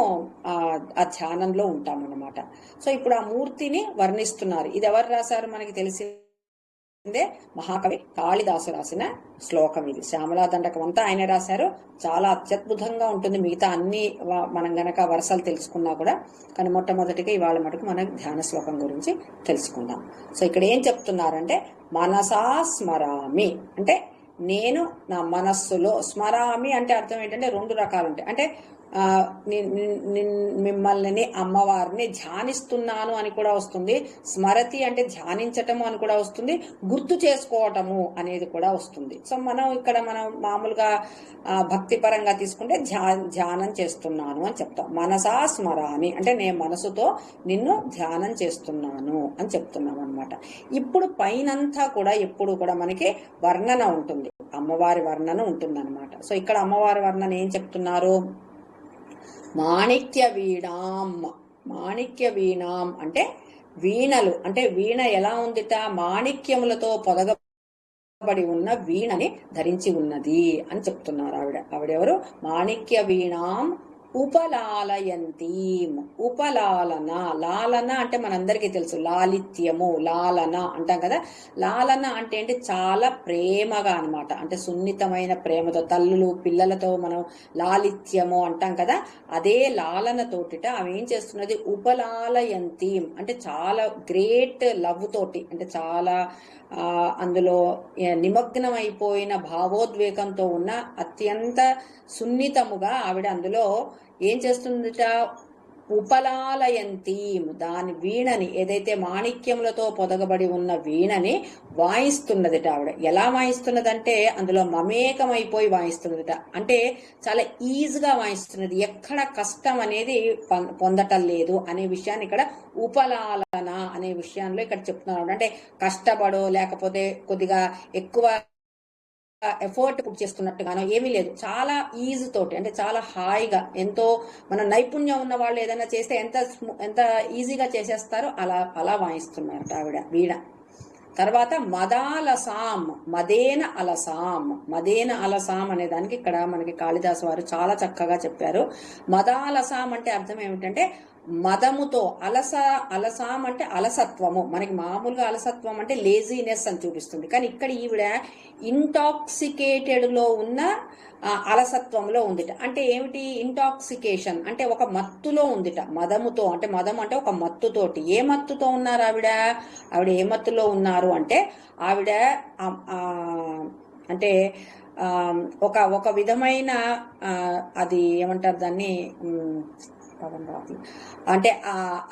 ఆ ధ్యానంలో ఉంటాం అన్నమాట. సో ఇప్పుడు ఆ మూర్తిని వర్ణిస్తున్నారు. ఇది ఎవరు రాశారు మనకి తెలిసిందే, మహాకవి కాళిదాసు రాసిన శ్లోకం ఇది. శ్యామలా దండకం అంతా ఆయన రాశారు. చాలా అత్యద్భుతంగా ఉంటుంది. మిగతా అన్ని మనం గనక వరుసలు తెలుసుకున్నా కూడా, కానీ మొట్టమొదటిగా ఇవాళ మటుకు మనం ధ్యాన శ్లోకం గురించి తెలుసుకుందాం. సో ఇక్కడ ఏం చెప్తున్నారంటే, మనసా స్మరామి అంటే నేను నా మనస్సులో, స్మరామి అంటే అర్థం ఏంటంటే 2 రకాలు ఉంటాయి. అంటే మిమ్మల్ని అమ్మవారిని ధ్యానిస్తున్నాను అని కూడా వస్తుంది, స్మరతి అంటే ధ్యానించటము అని కూడా వస్తుంది, గుర్తు చేసుకోవటము అనేది కూడా వస్తుంది. సో మనం మామూలుగా భక్తి పరంగా తీసుకుంటే ధ్యానం చేస్తున్నాను అని చెప్తాం. మనసా స్మరామి అంటే నేను మనసుతో నిన్ను ధ్యానం చేస్తున్నాను అని చెప్తున్నాం అనమాట. ఇప్పుడు పైనంతా కూడా ఎప్పుడు కూడా మనకి వర్ణన ఉంటుంది, అమ్మవారి వర్ణన ఉంటుంది అనమాట. సో ఇక్కడ అమ్మవారి వర్ణన ఏం చెప్తున్నారు, మాణిక్య వీణాం. మాణిక్య వీణాం అంటే వీణలు, అంటే వీణ ఎలా ఉందిట, మాణిక్యములతో పొదగబడి ఉన్న వీణని ధరించి ఉన్నది అని చెప్తున్నారు ఆవిడెవరు, మాణిక్య వీణాం ఉపలాలయంతి. ఉపలాలన, లాలన అంటే మనందరికీ తెలుసు లాలిత్యము, లాలన అంటాం కదా. లాలన అంటే ఏంటి, చాలా ప్రేమగా అన్నమాట, అంటే సున్నితమైన ప్రేమతో, తల్లులు పిల్లలతో మనం లాలిత్యము అంటాం కదా, అదే లాలన తోటిట అవి ఏం చేస్తున్నది, ఉపలాలయంతి అంటే చాలా గ్రేట్ లవ్ తోటి, అంటే చాలా అందులో నిమగ్నం అయిపోయిన భావోద్వేగంతో ఉన్న అత్యంత సున్నితముగా ఆవిడ అందులో ఏం చేస్తుందట, ఉపలాలయంతి దాని వీణని, ఏదైతే మాణిక్యములతో పొదగబడి ఉన్న వీణని వాయిస్తున్నదట ఆవిడ. ఎలా వాయిస్తున్నదంటే అందులో మమేకమైపోయి వాయిస్తున్నదట, అంటే చాలా ఈజీగా వాయిస్తున్నది, ఎక్కడ కష్టం అనేది పొందటం లేదు అనే విషయాన్ని ఇక్కడ ఉపలాలన అనే విషయంలో ఇక్కడ చెప్తున్నారు. అంటే కష్టపడో లేకపోతే కొద్దిగా ఎక్కువ ఎఫర్ట్ పుట్ చేస్తున్నట్టుగానో ఏమీ లేదు, చాలా ఈజీ తోటి, అంటే చాలా హాయిగా, ఎంతో మన నైపుణ్యం ఉన్న వాళ్ళు ఏదైనా చేస్తే ఎంత ఈజీగా చేసేస్తారో అలా వాయిస్తున్నారు ఆవిడ వీణ. తర్వాత మదాలసాం, మదేన అలసాం. మదేన అలసాం అనే దానికి ఇక్కడ మనకి కాళిదాసు వారు చాలా చక్కగా చెప్పారు. మదాలసాం అంటే అర్థం ఏమిటంటే మదముతో, అలసాం అంటే అలసత్వము. మనకి మామూలుగా అలసత్వం అంటే లేజీనెస్ అని చూపిస్తుంది, కానీ ఇక్కడ ఈవిడ ఇంటాక్సికేటెడ్ లో ఉన్న అలసత్వంలో ఉందిట. అంటే ఏమిటి, ఇంటాక్సికేషన్ అంటే ఒక మత్తులో ఉందిట, మదముతో. అంటే మదం అంటే ఒక మత్తుతోటి. ఏ మత్తుతో ఉన్నారు ఆవిడ ఏ మత్తులో ఉన్నారు అంటే ఆవిడ అంటే ఒక విధమైన అది ఏమంటారు దాన్ని, అంటే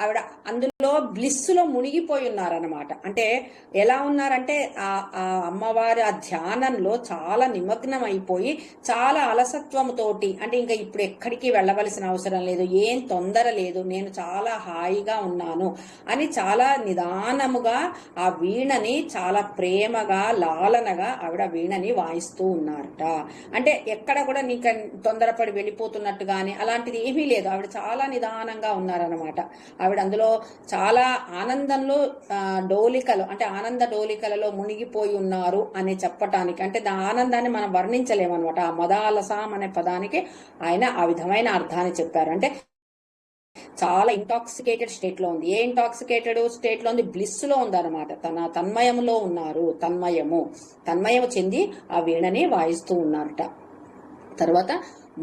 ఆవిడ అందులో బ్లిస్ లో మునిగిపోయి ఉన్నారనమాట. అంటే ఎలా ఉన్నారంటే ఆ అమ్మవారి ఆ ధ్యానంలో చాలా నిమగ్నం అయిపోయి చాలా అలసత్వంతోటి, అంటే ఇంకా ఇప్పుడు ఎక్కడికి వెళ్ళవలసిన అవసరం లేదు, ఏం తొందర లేదు, నేను చాలా హాయిగా ఉన్నాను అని చాలా నిదానముగా ఆ వీణని చాలా ప్రేమగా లాలనగా ఆవిడ వీణని వాయిస్తూ ఉన్నారట. అంటే ఎక్కడ కూడా నీకు తొందరపడి వెళ్ళిపోతున్నట్టు గాని అలాంటిది ఏమీ లేదు, ఆవిడ చాలా నిదానంగా ఉన్నారనమాట. ఆవిడ అందులో చాలా ఆనందంలో డోలికలు, అంటే ఆనంద డోలికలలో మునిగిపోయి ఉన్నారు అని చెప్పటానికి, అంటే ఆ ఆనందాన్ని మనం వర్ణించలేమన్నమాట. ఆ మదాలసాం అనే పదానికి ఆయన ఆ విధమైన అర్థాన్ని చెప్పారు. అంటే చాలా ఇంటాక్సికేటెడ్ స్టేట్ లో ఉంది. ఏ ఇంటాక్సికేటెడ్ స్టేట్ లో ఉంది, బ్లిస్ లో ఉందన్నమాట, తన తన్మయములో ఉన్నారు, తన్మయము చెంది ఆ వీణని వాయిస్తూ ఉన్నారట. తర్వాత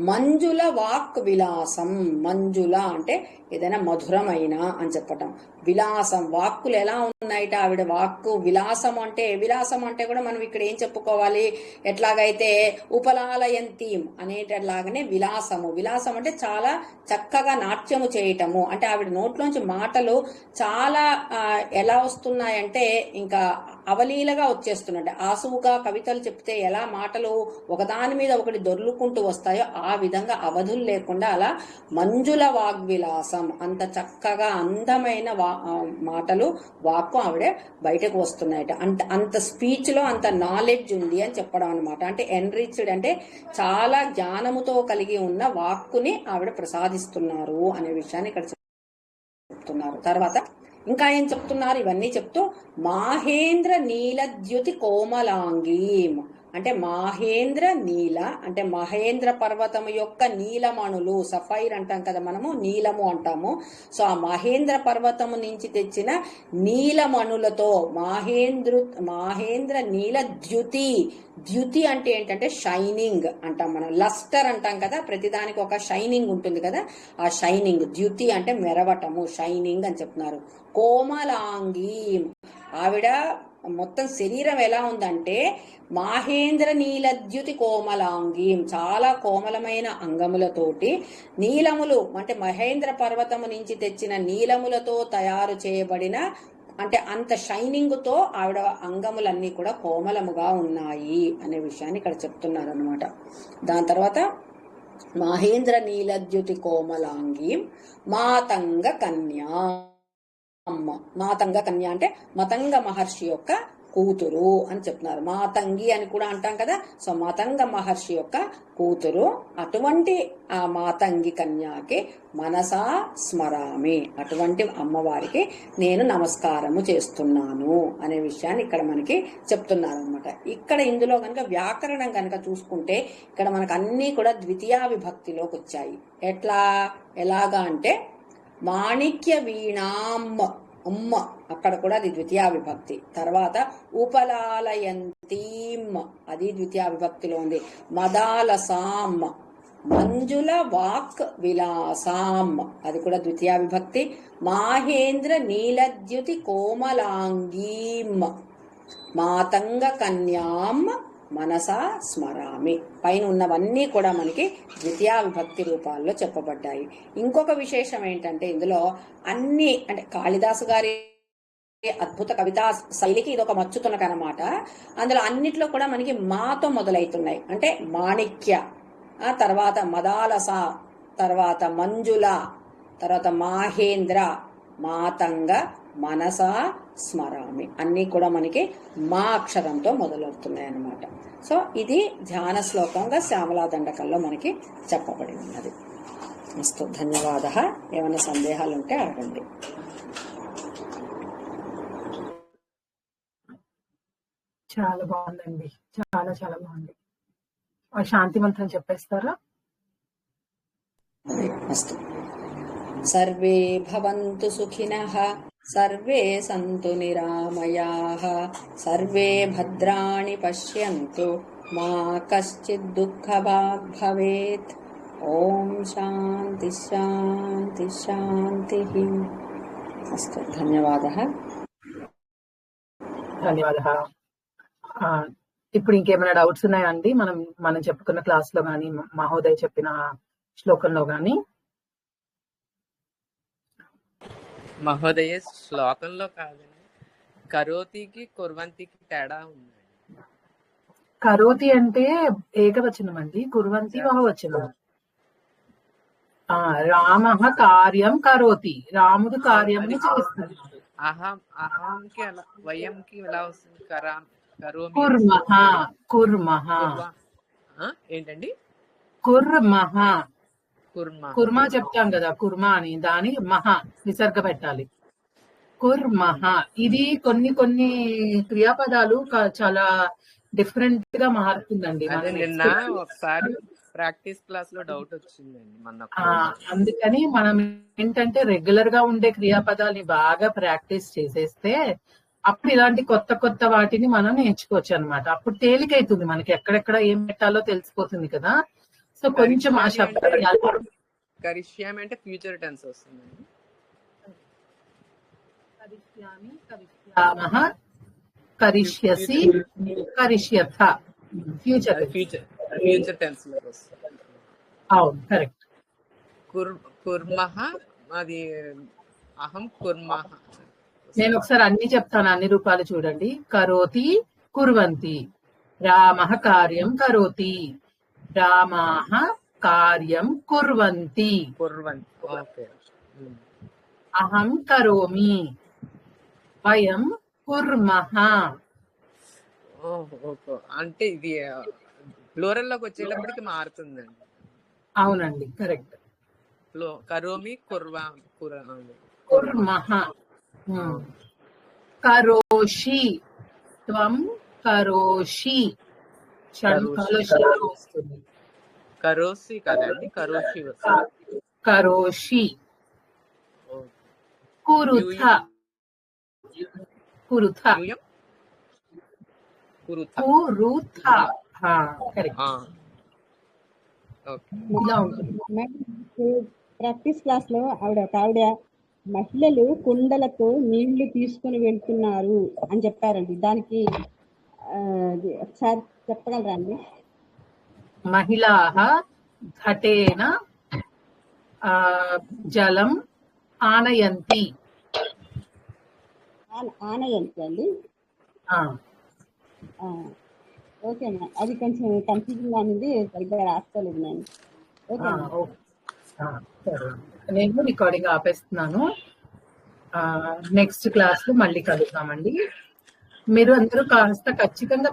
మంజుల వాక్ విలాసం. మంజుల అంటే ఏదైనా మధురమైన అని చెప్పటం. విలాసం, వాక్కులు ఎలా ఉన్నాయిట ఆవిడ వాక్కు. విలాసం అంటే కూడా మనం ఇక్కడ ఏం చెప్పుకోవాలి, ఎట్లాగైతే ఉపలాలయంతి అనేటలాగానే విలాసం అంటే చాలా చక్కగా నాట్యము చేయటము. అంటే ఆవిడ నోట్లోంచి మాటలు చాలా ఎలా వస్తున్నాయంటే ఇంకా అవలీలగా వచ్చేస్తున్నట్టు, ఆసువుగా కవితలు చెప్తే ఎలా మాటలు ఒకదాని మీద ఒకటి దొర్లుకుంటూ వస్తాయో ఆ విధంగా అవధులు లేకుండా అలా మంజుల వాగ్విలాసం, అంత చక్కగా అందమైన మాటలు వాక్కు ఆవిడ బయటకు వస్తున్నాయట. అంత స్పీచ్ లో అంత నాలెడ్జ్ ఉంది అని చెప్పడం అనమాట. అంటే ఎన్రిచ్డ్ అంటే చాలా జ్ఞానముతో కలిగి ఉన్న వాక్కుని ఆవిడ ప్రసాదిస్తున్నారు అనే విషయాన్ని ఇక్కడ చెప్తున్నారు. తర్వాత ఇంకా ఏం చెప్తున్నారు, ఇవన్నీ చెప్తూ మాహేంద్ర నీలద్యుతి కోమలాంగి. అంటే మహేంద్ర నీల అంటే మహేంద్ర పర్వతము యొక్క నీలమణులు, సఫైర్ అంటాం కదా మనము, నీలము అంటాము. సో ఆ మహేంద్ర పర్వతము నుంచి తెచ్చిన నీలమణులతో మహేంద్ర నీల ద్యుతి. ద్యుతి అంటే ఏంటంటే షైనింగ్ అంటాం మనం, లస్టర్ అంటాం కదా, ప్రతిదానికి ఒక షైనింగ్ ఉంటుంది కదా, ఆ షైనింగ్. ద్యుతి అంటే మెరవటము, షైనింగ్ అని చెప్తున్నారు. కోమలాంగి, ఆవిడ మొత్తం శరీరం ఎలా ఉందంటే మహేంద్ర నీలద్యుతి కోమలాంగి, చాలా కోమలమైన అంగములతోటి, నీలములు అంటే మహేంద్ర పర్వతము నుంచి తెచ్చిన నీలములతో తయారు చేయబడిన అంటే అంత షైనింగ్ తో ఆవిడ అంగములన్నీ కూడా కోమలముగా ఉన్నాయి అనే విషయాన్ని ఇక్కడ చెప్తున్నారు అనమాట. దాని తర్వాత మహేంద్ర నీలద్యుతి కోమలాంగి మాతంగ కన్యా. మాతంగ కన్య అంటే మతంగ మహర్షి యొక్క కూతురు అని చెప్తున్నారు. మాతంగి అని కూడా అంటాం కదా, సో మతంగ మహర్షి యొక్క కూతురు. అటువంటి ఆ మాతంగి కన్యాకి మనసా స్మరామి, అటువంటి అమ్మవారికి నేను నమస్కారము చేస్తున్నాను అనే విషయాన్ని ఇక్కడ మనకి చెప్తున్నారు అనమాట. ఇక్కడ ఇందులో కనుక వ్యాకరణం కనుక చూసుకుంటే ఇక్కడ మనకు అన్ని కూడా ద్వితీయ విభక్తిలోకి వచ్చాయి. ఎలాగా అంటే మాణిక్య వీణాం అమ్మ, అక్కడ కూడా అది ద్వితీయ విభక్తి. తర్వాత ఉపలాలయంతీం, అది ద్వితీయ విభక్తిలో ఉంది. మదాలసాం, మంజుల వాక్ విలాసాం, అది కూడా ద్వితీయ విభక్తి. మాహేంద్ర నీలద్యుతి కోమలాంగీం మాతంగ కన్యాం మనసా స్మరామి. పైన ఉన్నవన్నీ కూడా మనకి ద్వితీయ విభక్తి రూపాల్లో చెప్పబడ్డాయి. ఇంకొక విశేషం ఏంటంటే ఇందులో అన్ని అంటే కాళిదాసు గారి అద్భుత కవితా శైలికి ఇది ఒక మచ్చుతునక అనమాట. అందులో అన్నిట్లో కూడా మనకి మాతో మొదలవుతున్నాయి. అంటే మాణిక్య, తర్వాత మదాలస, తర్వాత మంజుల, తర్వాత మాహేంద్ర, మాతంగ, మనసా స్మరామి, అన్ని కూడా మనకి మా అక్షరంతో మొదలవుతున్నాయి అన్నమాట. సో ఇది ధ్యాన శ్లోకంగా శ్యామలా దండకంలో మనకి చెప్పబడి ఉన్నది. అస్తు, ధన్యవాద. ఏమైనా సందేహాలు ఉంటే అడగండి. చాలా బాగుందండి, చాలా చాలా బాగుంది. శాంతి మంత్రం చెప్పేస్తారా? అస్తు. సర్వే భవంతు సుఖినః, సర్వే సంతు నిరామయాః, సర్వే భద్రాణి పశ్యంతు, మా కశ్చిద్ దుఃఖభాగ్ భవేత్. ఓం శాంతి శాంతి శాంతిః. అస్తు, ధన్యవాదః. ధన్యవాదాలు. ఇప్పుడు ఇంకేమైనా డౌట్స్ ఉన్నాయా అండి? మనం చెప్పుకున్న క్లాస్ లో గానీ మహోదయ్ చెప్పిన శ్లోకంలో గానీ? మహోదయ శ్లోకంలో కాదండి, కరోతికి కుర్వంతికి తేడా ఉంది. కరోతి అంటే ఏకవచనం అండి, కుర్వంతి బహువచనం. రామ కార్యం కరోతి, రాముడు కార్యం చేస్తుంది. అహంకి ఎలా, వయంకి ఎలా వస్తుంది? కుర్మః, కుర్మః ఏంటండి? కుర్మః, కుర్మా చెప్తాం కదా, కుర్మా అని, దాని మహా విసర్గ పెట్టాలి. కుర్మః. ఇది కొన్ని క్రియాపదాలు చాలా డిఫరెంట్ గా మారుతుందండి. నిన్న ఒకసారి ప్రాక్టీస్ క్లాస్ లో డౌట్ వచ్చిందండి మన, అందుకని మనం ఏంటంటే రెగ్యులర్ గా ఉండే క్రియాపదాలని బాగా ప్రాక్టీస్ చేసేస్తే అప్పుడు ఇలాంటి కొత్త వాటిని మనం నేర్చుకోవచ్చు అనమాట. అప్పుడు తేలికైతుంది మనకి, ఎక్కడెక్కడ ఏం పెట్టాలో తెలిసిపోతుంది కదా. సో కొంచెం ఆ శబ్దాలు కరిష్యామి అంటే ఫ్యూచర్ టెన్స్ వస్తుందండి. కరిష్యామి, కరిష్యామః, కరిష్యసి, కరిష్యథ, ఫ్యూచర్ టెన్స్ లో వస్తుంది. అవును, కరెక్ట్. కుర్మః, అది అహం కుర్మః. నేను ఒకసారి అన్ని చెప్తాను, అన్ని రూపాలు చూడండి. కరోతి, కుర్వంతి. రామః కార్యం కరోతి, రామాః కార్యం కుర్వంతి. అహం కరోమి, వయం కుర్మః. అంటే ఇది ప్లూరల్ లోకి వచ్చేటప్పటికి మారుతుందండి. అవునండి, కరెక్ట్. కరోమి, కుర్మః. కరోషి, త్వం కరోషి. షణ్కాలో వస్తుంది. కరోసి కదండి, కరోషి వస్తుంది. కరోషి. కురుథ. కురుథ. కురుథ. కరెక్ట్. ఇలా ఉంటుంది. ప్రాక్టీస్ క్లాస్ లో ఆవిడ మహిళలు కుండలతో నీళ్లు తీసుకుని వెళ్తున్నారు అని చెప్పారండి. దానికి ఒకసారి చెప్పగలరా అండి? మహిళాః ఘటేన జలం ఆనయంతి. ఆనయంతి అండి. ఓకే అమ్మా, అది కొంచెం కన్ఫ్యూజింగ్ గా ఉంది, సరిగ్గా రాసుకోలేదు నేను. నేను రికార్డింగ్ ఆపేస్తున్నాను. నెక్స్ట్ క్లాస్ లో మళ్ళీ కలుద్దామండి. మీరు అందరూ కాస్త ఖచ్చితంగా